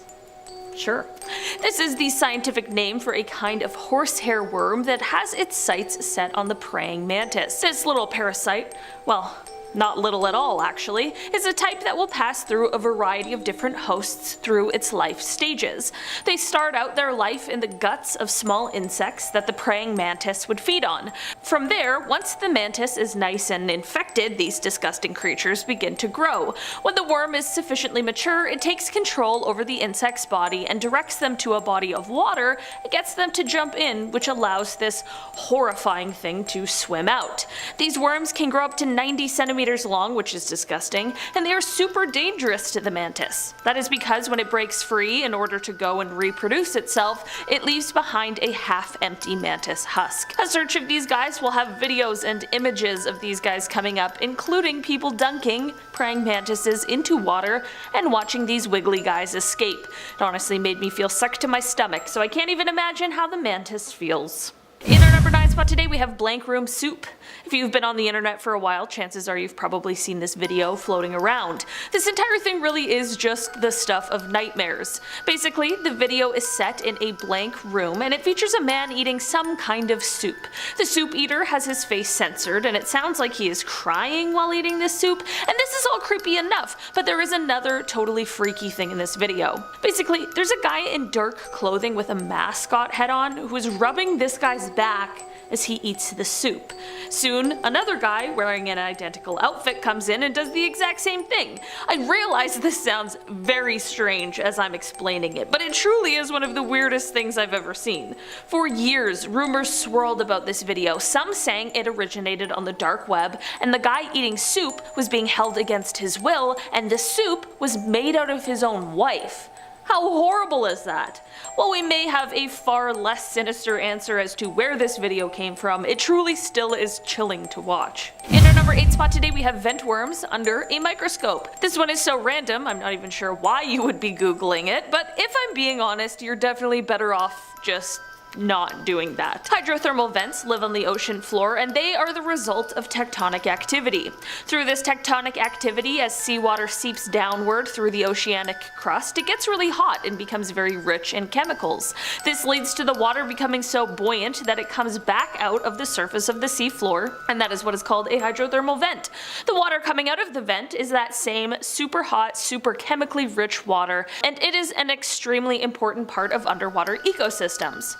Sure. This is the scientific name for a kind of horsehair worm that has its sights set on the praying mantis. This little parasite, well, not little at all actually, is a type that will pass through a variety of different hosts through its life stages. They start out their life in the guts of small insects that the praying mantis would feed on. From there, once the mantis is nice and infected, these disgusting creatures begin to grow. When the worm is sufficiently mature, it takes control over the insect's body and directs them to a body of water and gets them to jump in, which allows this horrifying thing to swim out. These worms can grow up to 90 centimeters long, which is disgusting, and they are super dangerous to the mantis. That is because when it breaks free in order to go and reproduce itself, it leaves behind a half-empty mantis husk. A search of these guys will have videos and images of these guys coming up, including people dunking praying mantises into water and watching these wiggly guys escape. It honestly made me feel sick to my stomach, so I can't even imagine how the mantis feels. In our number 9 spot today, we have blank room soup. If you've been on the internet for a while, chances are you've probably seen this video floating around. This entire thing really is just the stuff of nightmares. Basically, the video is set in a blank room and it features a man eating some kind of soup. The soup eater has his face censored and it sounds like he is crying while eating this soup, and this is all creepy enough, but there is another totally freaky thing in this video. Basically, there's a guy in dark clothing with a mascot head on who is rubbing this guy's back as he eats the soup. Soon, another guy wearing an identical outfit comes in and does the exact same thing. I realize this sounds very strange as I'm explaining it, but it truly is one of the weirdest things I've ever seen. For years, rumors swirled about this video, some saying it originated on the dark web, and the guy eating soup was being held against his will, and the soup was made out of his own wife. How horrible is that? While we may have a far less sinister answer as to where this video came from, it truly still is chilling to watch. In our number 8 spot today, we have vent worms under a microscope. This one is so random, I'm not even sure why you would be googling it, but if I'm being honest, you're definitely better off just not doing that. Hydrothermal vents live on the ocean floor and they are the result of tectonic activity. Through this tectonic activity, as seawater seeps downward through the oceanic crust, it gets really hot and becomes very rich in chemicals. This leads to the water becoming so buoyant that it comes back out of the surface of the sea floor, and that is what is called a hydrothermal vent. The water coming out of the vent is that same super hot, super chemically rich water, and it is an extremely important part of underwater ecosystems.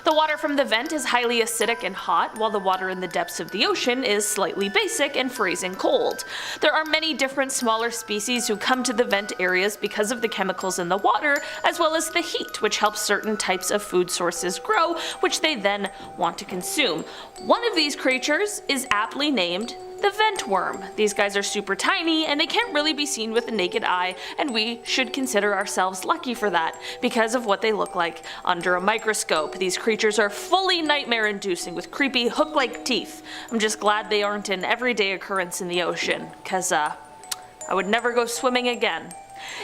The water from the vent is highly acidic and hot, while the water in the depths of the ocean is slightly basic and freezing cold. There are many different smaller species who come to the vent areas because of the chemicals in the water, as well as the heat, which helps certain types of food sources grow, which they then want to consume. One of these creatures is aptly named the vent worm. These guys are super tiny and they can't really be seen with the naked eye, and we should consider ourselves lucky for that because of what they look like under a microscope. These creatures are fully nightmare inducing with creepy hook-like teeth. I'm just glad they aren't an everyday occurrence in the ocean, cause I would never go swimming again.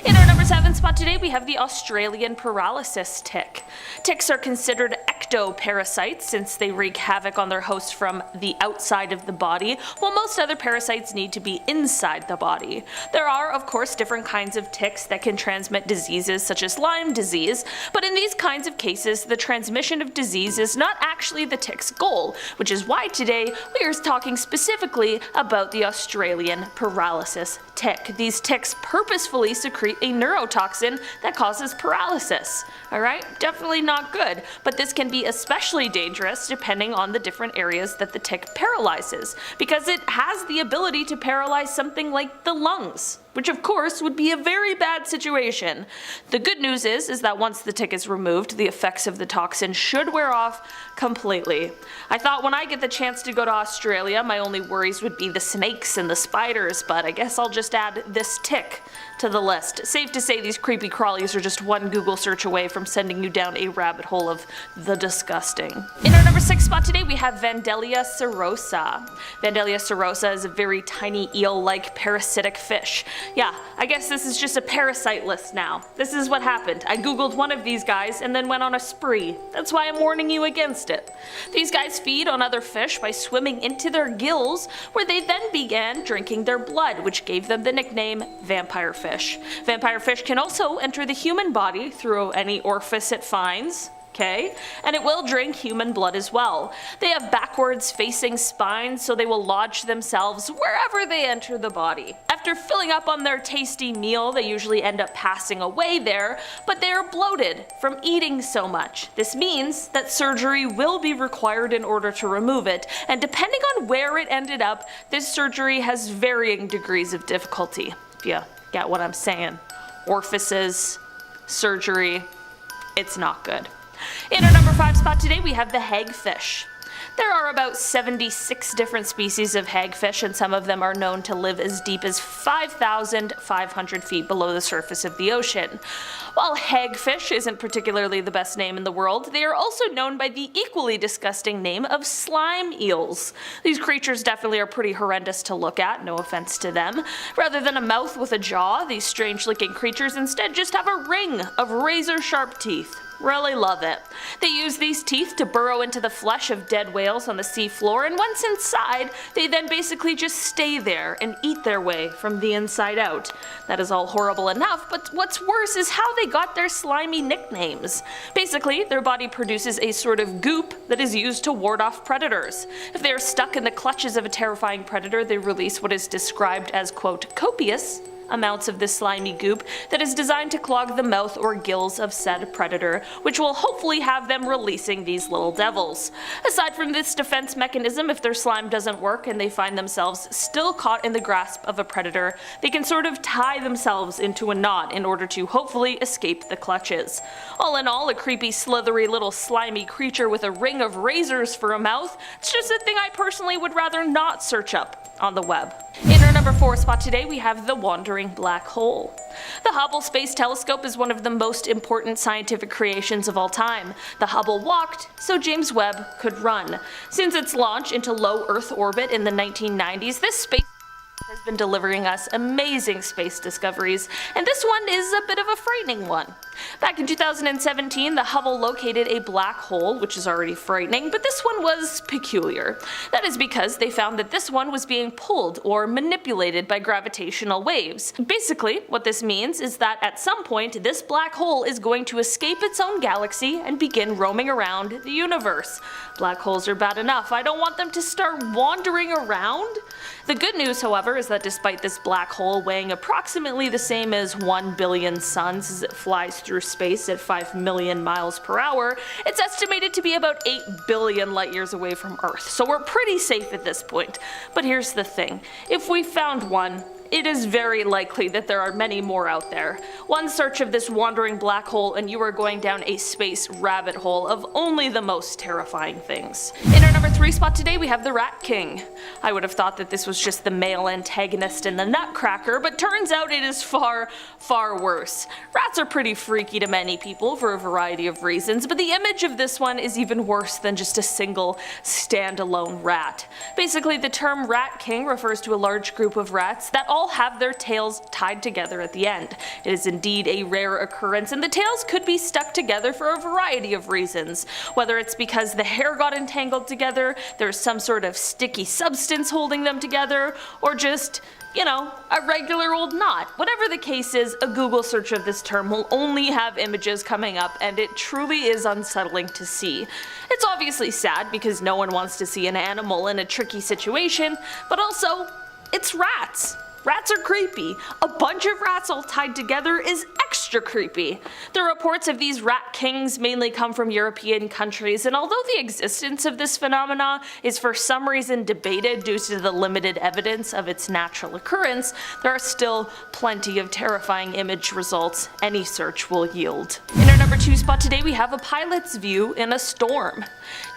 In our number 7 spot today, we have the Australian paralysis tick. Ticks are considered ectoparasites since they wreak havoc on their hosts from the outside of the body, while most other parasites need to be inside the body. There are, of course, different kinds of ticks that can transmit diseases such as Lyme disease, but in these kinds of cases, the transmission of disease is not actually the tick's goal, which is why today we are talking specifically about the Australian paralysis tick. These ticks purposefully secrete a neurotoxin that causes paralysis. Alright, definitely not good, but this can be especially dangerous depending on the different areas that the tick paralyzes, because it has the ability to paralyze something like the lungs, which of course would be a very bad situation. The good news is that once the tick is removed, the effects of the toxin should wear off completely. I thought when I get the chance to go to Australia, my only worries would be the snakes and the spiders, but I guess I'll just add this tick to the list. Safe to say these creepy crawlies are just one Google search away from sending you down a rabbit hole of the disgusting. In our number 6 spot today we have Vandellia serosa. Vandellia serosa is a very tiny eel-like parasitic fish. Yeah, I guess this is just a parasite list now. This is what happened. I googled one of these guys and then went on a spree. That's why I'm warning you against it. These guys feed on other fish by swimming into their gills, where they then began drinking their blood, which gave them the nickname vampire fish. Vampire fish can also enter the human body through any orifice it finds. Okay, and it will drink human blood as well. They have backwards facing spines, so they will lodge themselves wherever they enter the body. After filling up on their tasty meal, they usually end up passing away there, but they are bloated from eating so much. This means that surgery will be required in order to remove it, and depending on where it ended up, this surgery has varying degrees of difficulty, if you get what I'm saying. Orifices, surgery, it's not good. In our number 5 spot today we have the hagfish. There are about 76 different species of hagfish, and some of them are known to live as deep as 5,500 feet below the surface of the ocean. While hagfish isn't particularly the best name in the world, they are also known by the equally disgusting name of slime eels. These creatures definitely are pretty horrendous to look at, no offense to them. Rather than a mouth with a jaw, these strange looking creatures instead just have a ring of razor sharp teeth. Really love it. They use these teeth to burrow into the flesh of dead whales on the seafloor, and once inside, they then basically just stay there and eat their way from the inside out. That is all horrible enough, but what's worse is how they got their slimy nicknames. Basically, their body produces a sort of goop that is used to ward off predators. If they are stuck in the clutches of a terrifying predator, they release what is described as, quote, copious amounts of this slimy goop that is designed to clog the mouth or gills of said predator, which will hopefully have them releasing these little devils. Aside from this defense mechanism, if their slime doesn't work and they find themselves still caught in the grasp of a predator, they can sort of tie themselves into a knot in order to hopefully escape the clutches. All in all, a creepy, slithery little slimy creature with a ring of razors for a mouth. It's just a thing I personally would rather not search up on the web. In our number 4 spot today we have the wandering black hole. The Hubble Space Telescope is one of the most important scientific creations of all time. The Hubble walked so James Webb could run. Since its launch into low Earth orbit in the 1990s, this space has been delivering us amazing space discoveries, and this one is a bit of a frightening one. Back in 2017, the Hubble located a black hole, which is already frightening, but this one was peculiar. That is because they found that this one was being pulled or manipulated by gravitational waves. Basically, what this means is that at some point, this black hole is going to escape its own galaxy and begin roaming around the universe. Black holes are bad enough, I don't want them to start wandering around. The good news, however, is that despite this black hole weighing approximately the same as 1 billion suns as it flies through space at 5 million miles per hour, it's estimated to be about 8 billion light years away from Earth, so we're pretty safe at this point. But here's the thing, if we found one, it is very likely that there are many more out there. One search of this wandering black hole and you are going down a space rabbit hole of only the most terrifying things. In our number 3 spot today we have the Rat King. I would have thought that this was just the male antagonist in the Nutcracker, but turns out it is far, far worse. Rats are pretty freaky to many people for a variety of reasons, but the image of this one is even worse than just a single standalone rat. Basically, the term Rat King refers to a large group of rats that all have their tails tied together at the end. It is indeed a rare occurrence, and the tails could be stuck together for a variety of reasons. Whether it's because the hair got entangled together, there's some sort of sticky substance holding them together, or just, you know, a regular old knot. Whatever the case is, a Google search of this term will only have images coming up, and it truly is unsettling to see. It's obviously sad because no one wants to see an animal in a tricky situation, but also, it's rats. Rats are creepy. A bunch of rats all tied together is extra extra creepy. The reports of these rat kings mainly come from European countries, and although the existence of this phenomena is for some reason debated due to the limited evidence of its natural occurrence, there are still plenty of terrifying image results any search will yield. In our number 2 spot today, we have a pilot's view in a storm.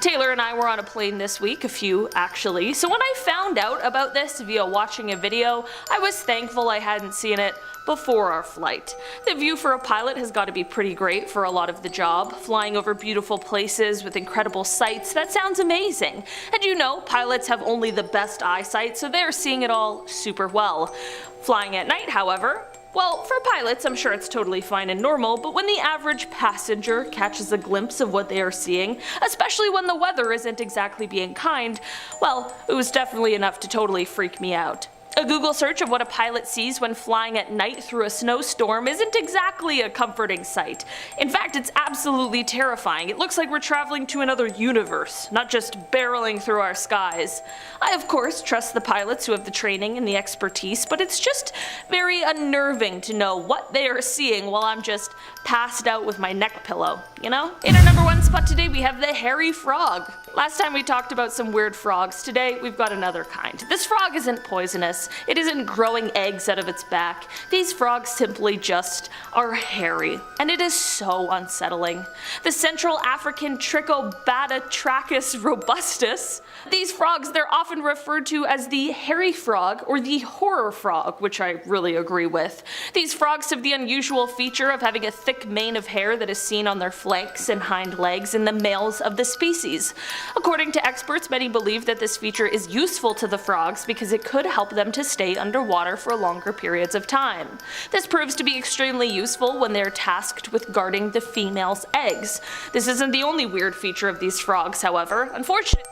Taylor and I were on a plane this week, a few actually, so when I found out about this via watching a video, I was thankful I hadn't seen it before our flight. The view for a pilot has got to be pretty great for a lot of the job. Flying over beautiful places with incredible sights, that sounds amazing. And you know, pilots have only the best eyesight, so they're seeing it all super well. Flying at night, however, well, for pilots, I'm sure it's totally fine and normal, but when the average passenger catches a glimpse of what they are seeing, especially when the weather isn't exactly being kind, well, it was definitely enough to totally freak me out. A Google search of what a pilot sees when flying at night through a snowstorm isn't exactly a comforting sight. In fact, it's absolutely terrifying. It looks like we're traveling to another universe, not just barreling through our skies. I of course trust the pilots who have the training and the expertise, but it's just very unnerving to know what they are seeing while I'm just passed out with my neck pillow, you know? In our number 1 spot today, we have the hairy frog. Last time we talked about some weird frogs, today we've got another kind. This frog isn't poisonous, it isn't growing eggs out of its back. These frogs simply just are hairy, and it is so unsettling. The Central African Trichobatetrachus robustus. These frogs, they're often referred to as the hairy frog or the horror frog, which I really agree with. These frogs have the unusual feature of having a thick mane of hair that is seen on their flanks and hind legs in the males of the species. According to experts, many believe that this feature is useful to the frogs because it could help them to stay underwater for longer periods of time. This proves to be extremely useful when they're tasked with guarding the female's eggs. This isn't the only weird feature of these frogs, however. Unfortunately,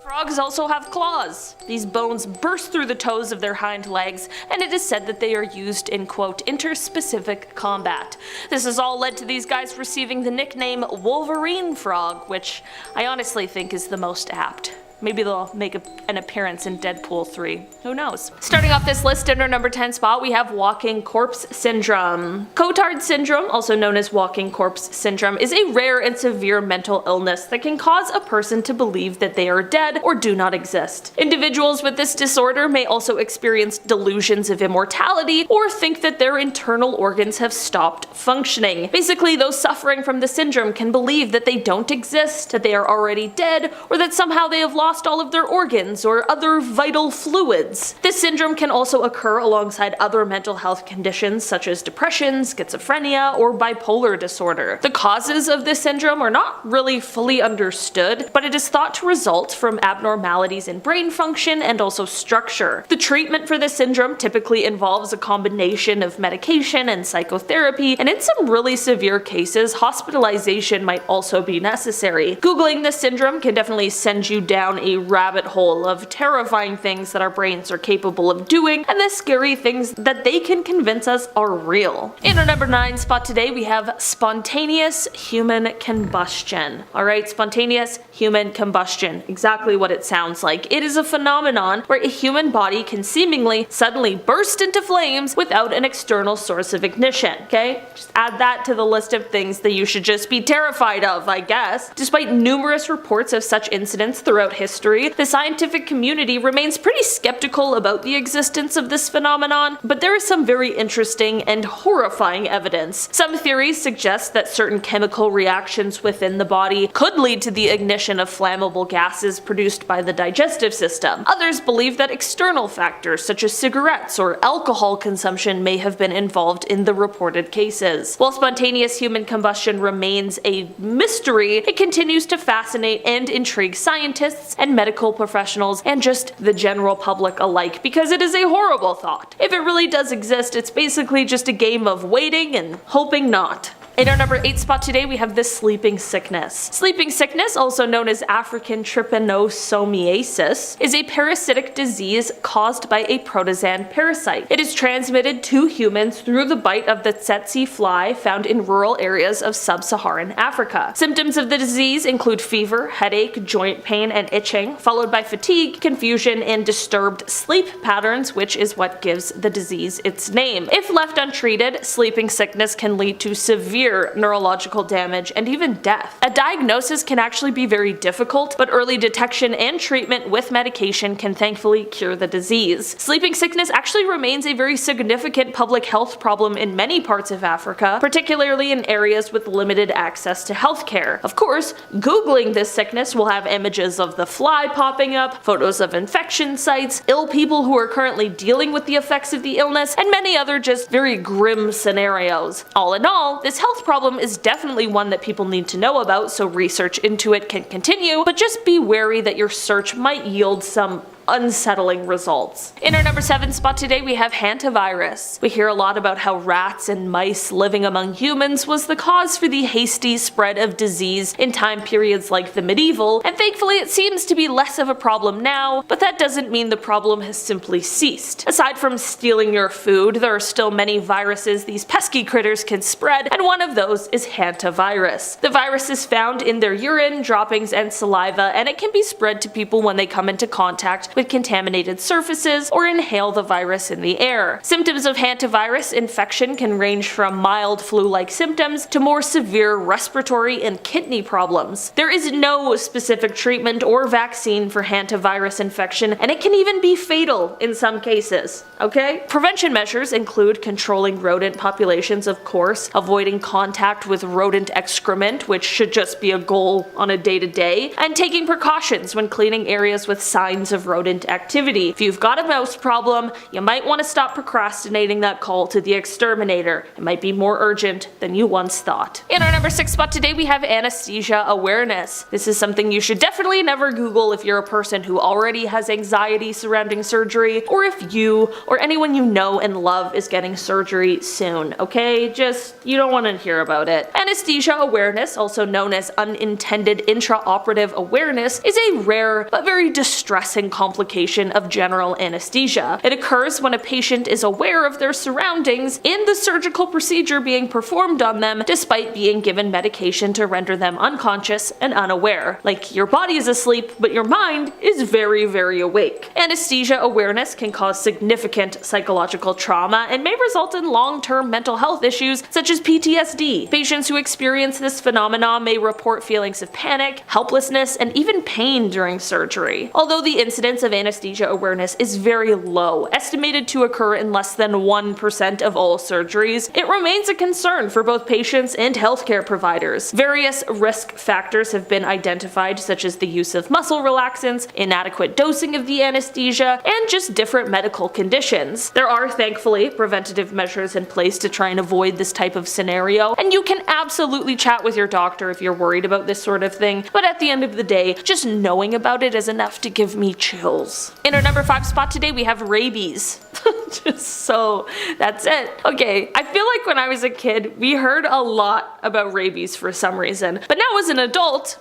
frogs also have claws. These bones burst through the toes of their hind legs, and it is said that they are used in quote interspecific combat. This has all led to these guys receiving the nickname Wolverine Frog, which I honestly think is the most apt. Maybe they'll make an appearance in Deadpool 3. Who knows? Starting off this list in our number 10 spot, we have walking corpse syndrome. Cotard syndrome, also known as walking corpse syndrome, is a rare and severe mental illness that can cause a person to believe that they are dead or do not exist. Individuals with this disorder may also experience delusions of immortality or think that their internal organs have stopped functioning. Basically, those suffering from the syndrome can believe that they don't exist, that they are already dead, or that somehow they have lost all of their organs or other vital fluids. This syndrome can also occur alongside other mental health conditions such as depression, schizophrenia, or bipolar disorder. The causes of this syndrome are not really fully understood, but it is thought to result from abnormalities in brain function and also structure. The treatment for this syndrome typically involves a combination of medication and psychotherapy, and in some really severe cases, hospitalization might also be necessary. Googling this syndrome can definitely send you down a rabbit hole of terrifying things that our brains are capable of doing, and the scary things that they can convince us are real. In our number 9 spot today, we have spontaneous human combustion. Alright, spontaneous human combustion. Exactly what it sounds like. It is a phenomenon where a human body can seemingly suddenly burst into flames without an external source of ignition. Okay? Just add that to the list of things that you should just be terrified of, I guess. Despite numerous reports of such incidents throughout history, the scientific community remains pretty skeptical about the existence of this phenomenon, but there is some very interesting and horrifying evidence. Some theories suggest that certain chemical reactions within the body could lead to the ignition of flammable gases produced by the digestive system. Others believe that external factors such as cigarettes or alcohol consumption may have been involved in the reported cases. While spontaneous human combustion remains a mystery, it continues to fascinate and intrigue scientists and medical professionals and just the general public alike because it is a horrible thought. If it really does exist, it's basically just a game of waiting and hoping not. In our number 8 spot today, we have the sleeping sickness. Sleeping sickness, also known as African trypanosomiasis, is a parasitic disease caused by a protozoan parasite. It is transmitted to humans through the bite of the tsetse fly found in rural areas of sub-Saharan Africa. Symptoms of the disease include fever, headache, joint pain, and itching, followed by fatigue, confusion, and disturbed sleep patterns, which is what gives the disease its name. If left untreated, sleeping sickness can lead to severe neurological damage and even death. A diagnosis can actually be very difficult, but early detection and treatment with medication can thankfully cure the disease. Sleeping sickness actually remains a very significant public health problem in many parts of Africa, particularly in areas with limited access to healthcare. Of course, Googling this sickness will have images of the fly popping up, photos of infection sites, ill people who are currently dealing with the effects of the illness, and many other just very grim scenarios. All in all, this health problem is definitely one that people need to know about, so research into it can continue, but just be wary that your search might yield some unsettling results. In our number 7 spot today, we have hantavirus. We hear a lot about how rats and mice living among humans was the cause for the hasty spread of disease in time periods like the medieval, and thankfully it seems to be less of a problem now, but that doesn't mean the problem has simply ceased. Aside from stealing your food, there are still many viruses these pesky critters can spread, and one of those is hantavirus. The virus is found in their urine, droppings, and saliva, and it can be spread to people when they come into contact with contaminated surfaces or inhale the virus in the air. Symptoms of hantavirus infection can range from mild flu-like symptoms to more severe respiratory and kidney problems. There is no specific treatment or vaccine for hantavirus infection, and it can even be fatal in some cases. Okay? Prevention measures include controlling rodent populations, of course, avoiding contact with rodent excrement, which should just be a goal on a day-to-day, and taking precautions when cleaning areas with signs of rodent activity. If you've got a mouse problem, you might want to stop procrastinating that call to the exterminator. It might be more urgent than you once thought. In our number 6 spot today, we have anesthesia awareness. This is something you should definitely never Google if you're a person who already has anxiety surrounding surgery, or if you or anyone you know and love is getting surgery soon, okay? Just, you don't want to hear about it. Anesthesia awareness, also known as unintended intraoperative awareness, is a rare but very distressing complication of general anesthesia. It occurs when a patient is aware of their surroundings in the surgical procedure being performed on them, despite being given medication to render them unconscious and unaware. Like, your body is asleep, but your mind is very, very awake. Anesthesia awareness can cause significant psychological trauma and may result in long-term mental health issues such as PTSD. Patients who experience this phenomenon may report feelings of panic, helplessness, and even pain during surgery. Although the incidence of anesthesia awareness is very low, estimated to occur in less than 1% of all surgeries, it remains a concern for both patients and healthcare providers. Various risk factors have been identified, such as the use of muscle relaxants, inadequate dosing of the anesthesia, and just different medical conditions. There are thankfully preventative measures in place to try and avoid this type of scenario, and you can absolutely chat with your doctor if you're worried about this sort of thing, but at the end of the day, just knowing about it is enough to give me chills. In our number 5 spot today, we have rabies. So that's it. Okay, I feel like when I was a kid, we heard a lot about rabies for some reason, but now as an adult,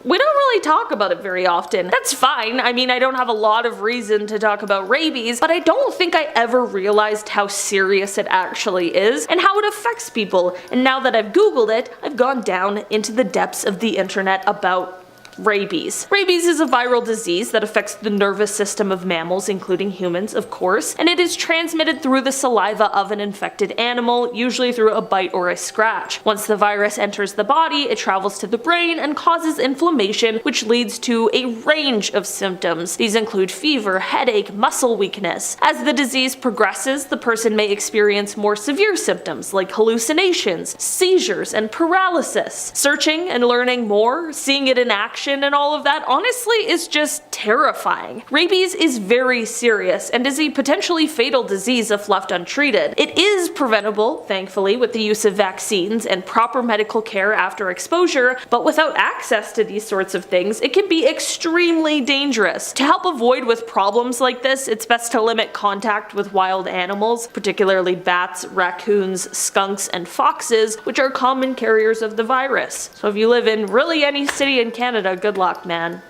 we don't really talk about it very often. That's fine. I mean, I don't have a lot of reason to talk about rabies, but I don't think I ever realized how serious it actually is and how it affects people. And now that I've Googled it, I've gone down into the depths of the internet about rabies. Rabies is a viral disease that affects the nervous system of mammals, including humans, of course, and it is transmitted through the saliva of an infected animal, usually through a bite or a scratch. Once the virus enters the body, it travels to the brain and causes inflammation, which leads to a range of symptoms. These include fever, headache, muscle weakness. As the disease progresses, the person may experience more severe symptoms like hallucinations, seizures, and paralysis. Searching and learning more, seeing it in action, infection and all of that honestly is just terrifying. Rabies is very serious and is a potentially fatal disease if left untreated. It is preventable, thankfully, with the use of vaccines and proper medical care after exposure, but without access to these sorts of things, it can be extremely dangerous. To help avoid with problems like this, it's best to limit contact with wild animals, particularly bats, raccoons, skunks, and foxes, which are common carriers of the virus. So if you live in really any city in Canada, good luck, man.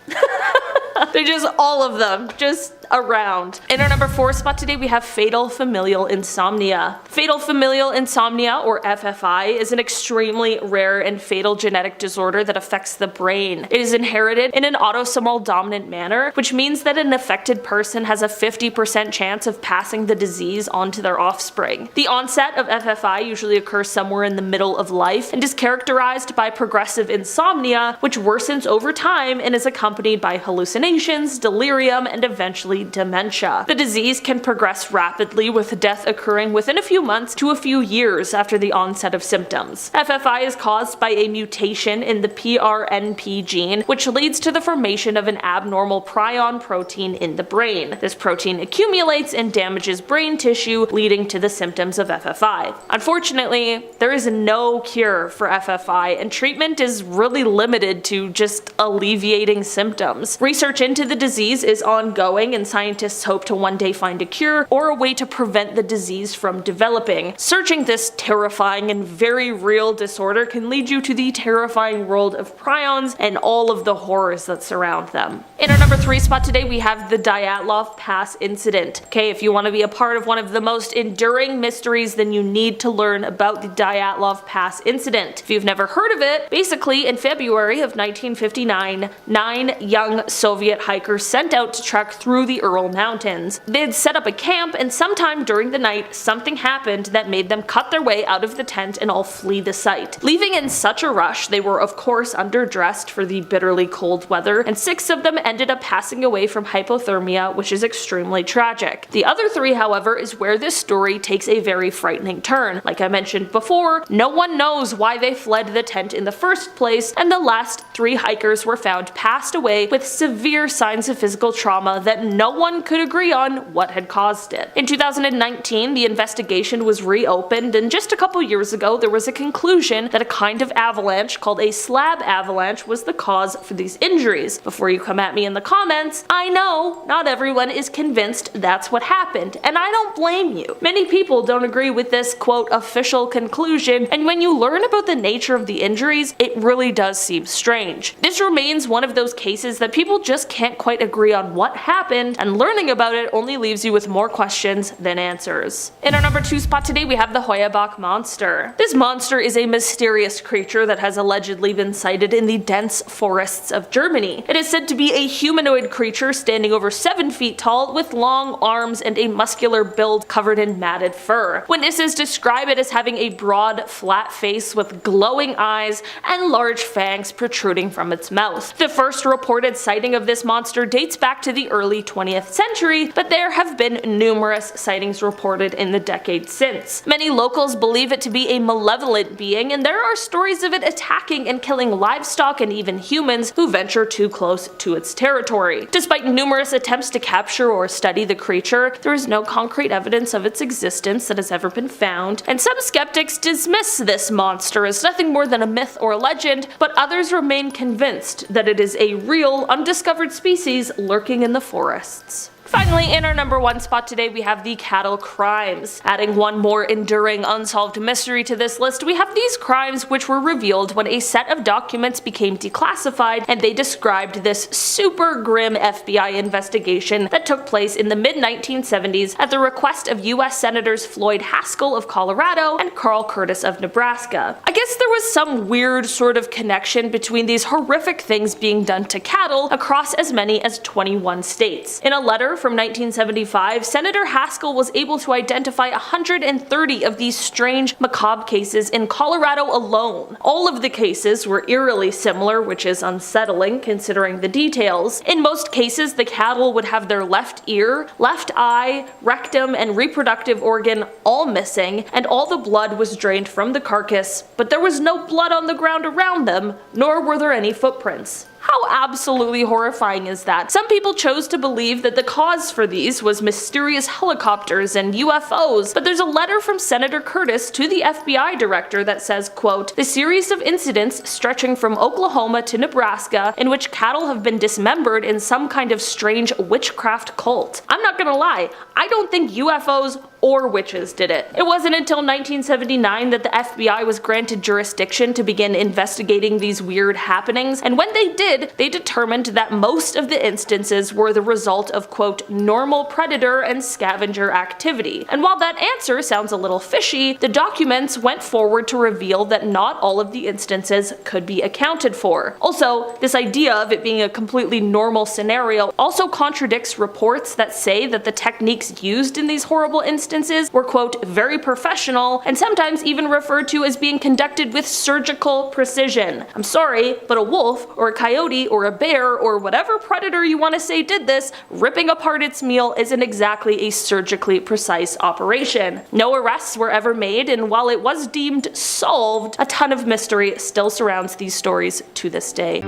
They're just all of them, just around. In our number 4 spot today, we have fatal familial insomnia. Fatal familial insomnia, or FFI, is an extremely rare and fatal genetic disorder that affects the brain. It is inherited in an autosomal dominant manner, which means that an affected person has a 50% chance of passing the disease on to their offspring. The onset of FFI usually occurs somewhere in the middle of life and is characterized by progressive insomnia, which worsens over time and is accompanied by hallucinations, delirium, and eventually dementia. The disease can progress rapidly, with death occurring within a few months to a few years after the onset of symptoms. FFI is caused by a mutation in the PRNP gene, which leads to the formation of an abnormal prion protein in the brain. This protein accumulates and damages brain tissue, leading to the symptoms of FFI. Unfortunately, there is no cure for FFI, and treatment is really limited to just alleviating symptoms. Research into the disease is ongoing, and scientists hope to one day find a cure or a way to prevent the disease from developing. Searching this terrifying and very real disorder can lead you to the terrifying world of prions and all of the horrors that surround them. In our number 3 spot today, we have the Dyatlov Pass incident. Okay, if you want to be a part of one of the most enduring mysteries, then you need to learn about the Dyatlov Pass incident. If you've never heard of it, basically in February of 1959, 9 young Soviet hikers set out to trek through the Ural Mountains. They had set up a camp, and sometime during the night, something happened that made them cut their way out of the tent and all flee the site. Leaving in such a rush, they were of course underdressed for the bitterly cold weather, and 6 of them ended up passing away from hypothermia, which is extremely tragic. The other 3, however, is where this story takes a very frightening turn. Like I mentioned before, no one knows why they fled the tent in the first place, and the last 3 hikers were found passed away with severe signs of physical trauma that no one could agree on what had caused it. In 2019, the investigation was reopened, and just a couple years ago there was a conclusion that a kind of avalanche called a slab avalanche was the cause for these injuries. Before you come at me in the comments, I know not everyone is convinced that's what happened, and I don't blame you. Many people don't agree with this quote official conclusion, and when you learn about the nature of the injuries, it really does seem strange. This remains one of those cases that people just can't quite agree on what happened, and learning about it only leaves you with more questions than answers. In our number 2 spot today, we have the Heuerbach monster. This monster is a mysterious creature that has allegedly been sighted in the dense forests of Germany. It is said to be a humanoid creature standing over 7 feet tall with long arms and a muscular build covered in matted fur. Witnesses describe it as having a broad, flat face with glowing eyes and large fangs protruding from its mouth. The first reported sighting of this monster dates back to the early 20th century, but there have been numerous sightings reported in the decades since. Many locals believe it to be a malevolent being, and there are stories of it attacking and killing livestock and even humans who venture too close to its territory. Despite numerous attempts to capture or study the creature, there is no concrete evidence of its existence that has ever been found, and some skeptics dismiss this monster as nothing more than a myth or a legend, but others remain convinced that it is a real, undiscovered species lurking in the forests. Finally, in our number 1 spot today, we have the cattle crimes. Adding one more enduring unsolved mystery to this list, we have these crimes which were revealed when a set of documents became declassified, and they described this super grim FBI investigation that took place in the mid-1970s at the request of US Senators Floyd Haskell of Colorado and Carl Curtis of Nebraska. I guess there was some weird sort of connection between these horrific things being done to cattle across as many as 21 states. In a letter from 1975, Senator Haskell was able to identify 130 of these strange, macabre cases in Colorado alone. All of the cases were eerily similar, which is unsettling considering the details. In most cases, the cattle would have their left ear, left eye, rectum, and reproductive organ all missing, and all the blood was drained from the carcass, but there was no blood on the ground around them, nor were there any footprints. How absolutely horrifying is that? Some people chose to believe that the cause for these was mysterious helicopters and UFOs, but there's a letter from Senator Curtis to the FBI director that says, quote, "The series of incidents stretching from Oklahoma to Nebraska in which cattle have been dismembered in some kind of strange witchcraft cult." I'm not gonna lie, I don't think UFOs or witches did it. It wasn't until 1979 that the FBI was granted jurisdiction to begin investigating these weird happenings, and when they did, they determined that most of the instances were the result of, quote, "normal predator and scavenger activity." And while that answer sounds a little fishy, the documents went forward to reveal that not all of the instances could be accounted for. Also, this idea of it being a completely normal scenario also contradicts reports that say that the techniques used in these horrible instances were, quote, "very professional," and sometimes even referred to as being conducted with surgical precision. I'm sorry, but a wolf or a coyote or a bear or whatever predator you want to say did this, ripping apart its meal isn't exactly a surgically precise operation. No arrests were ever made, and while it was deemed solved, a ton of mystery still surrounds these stories to this day.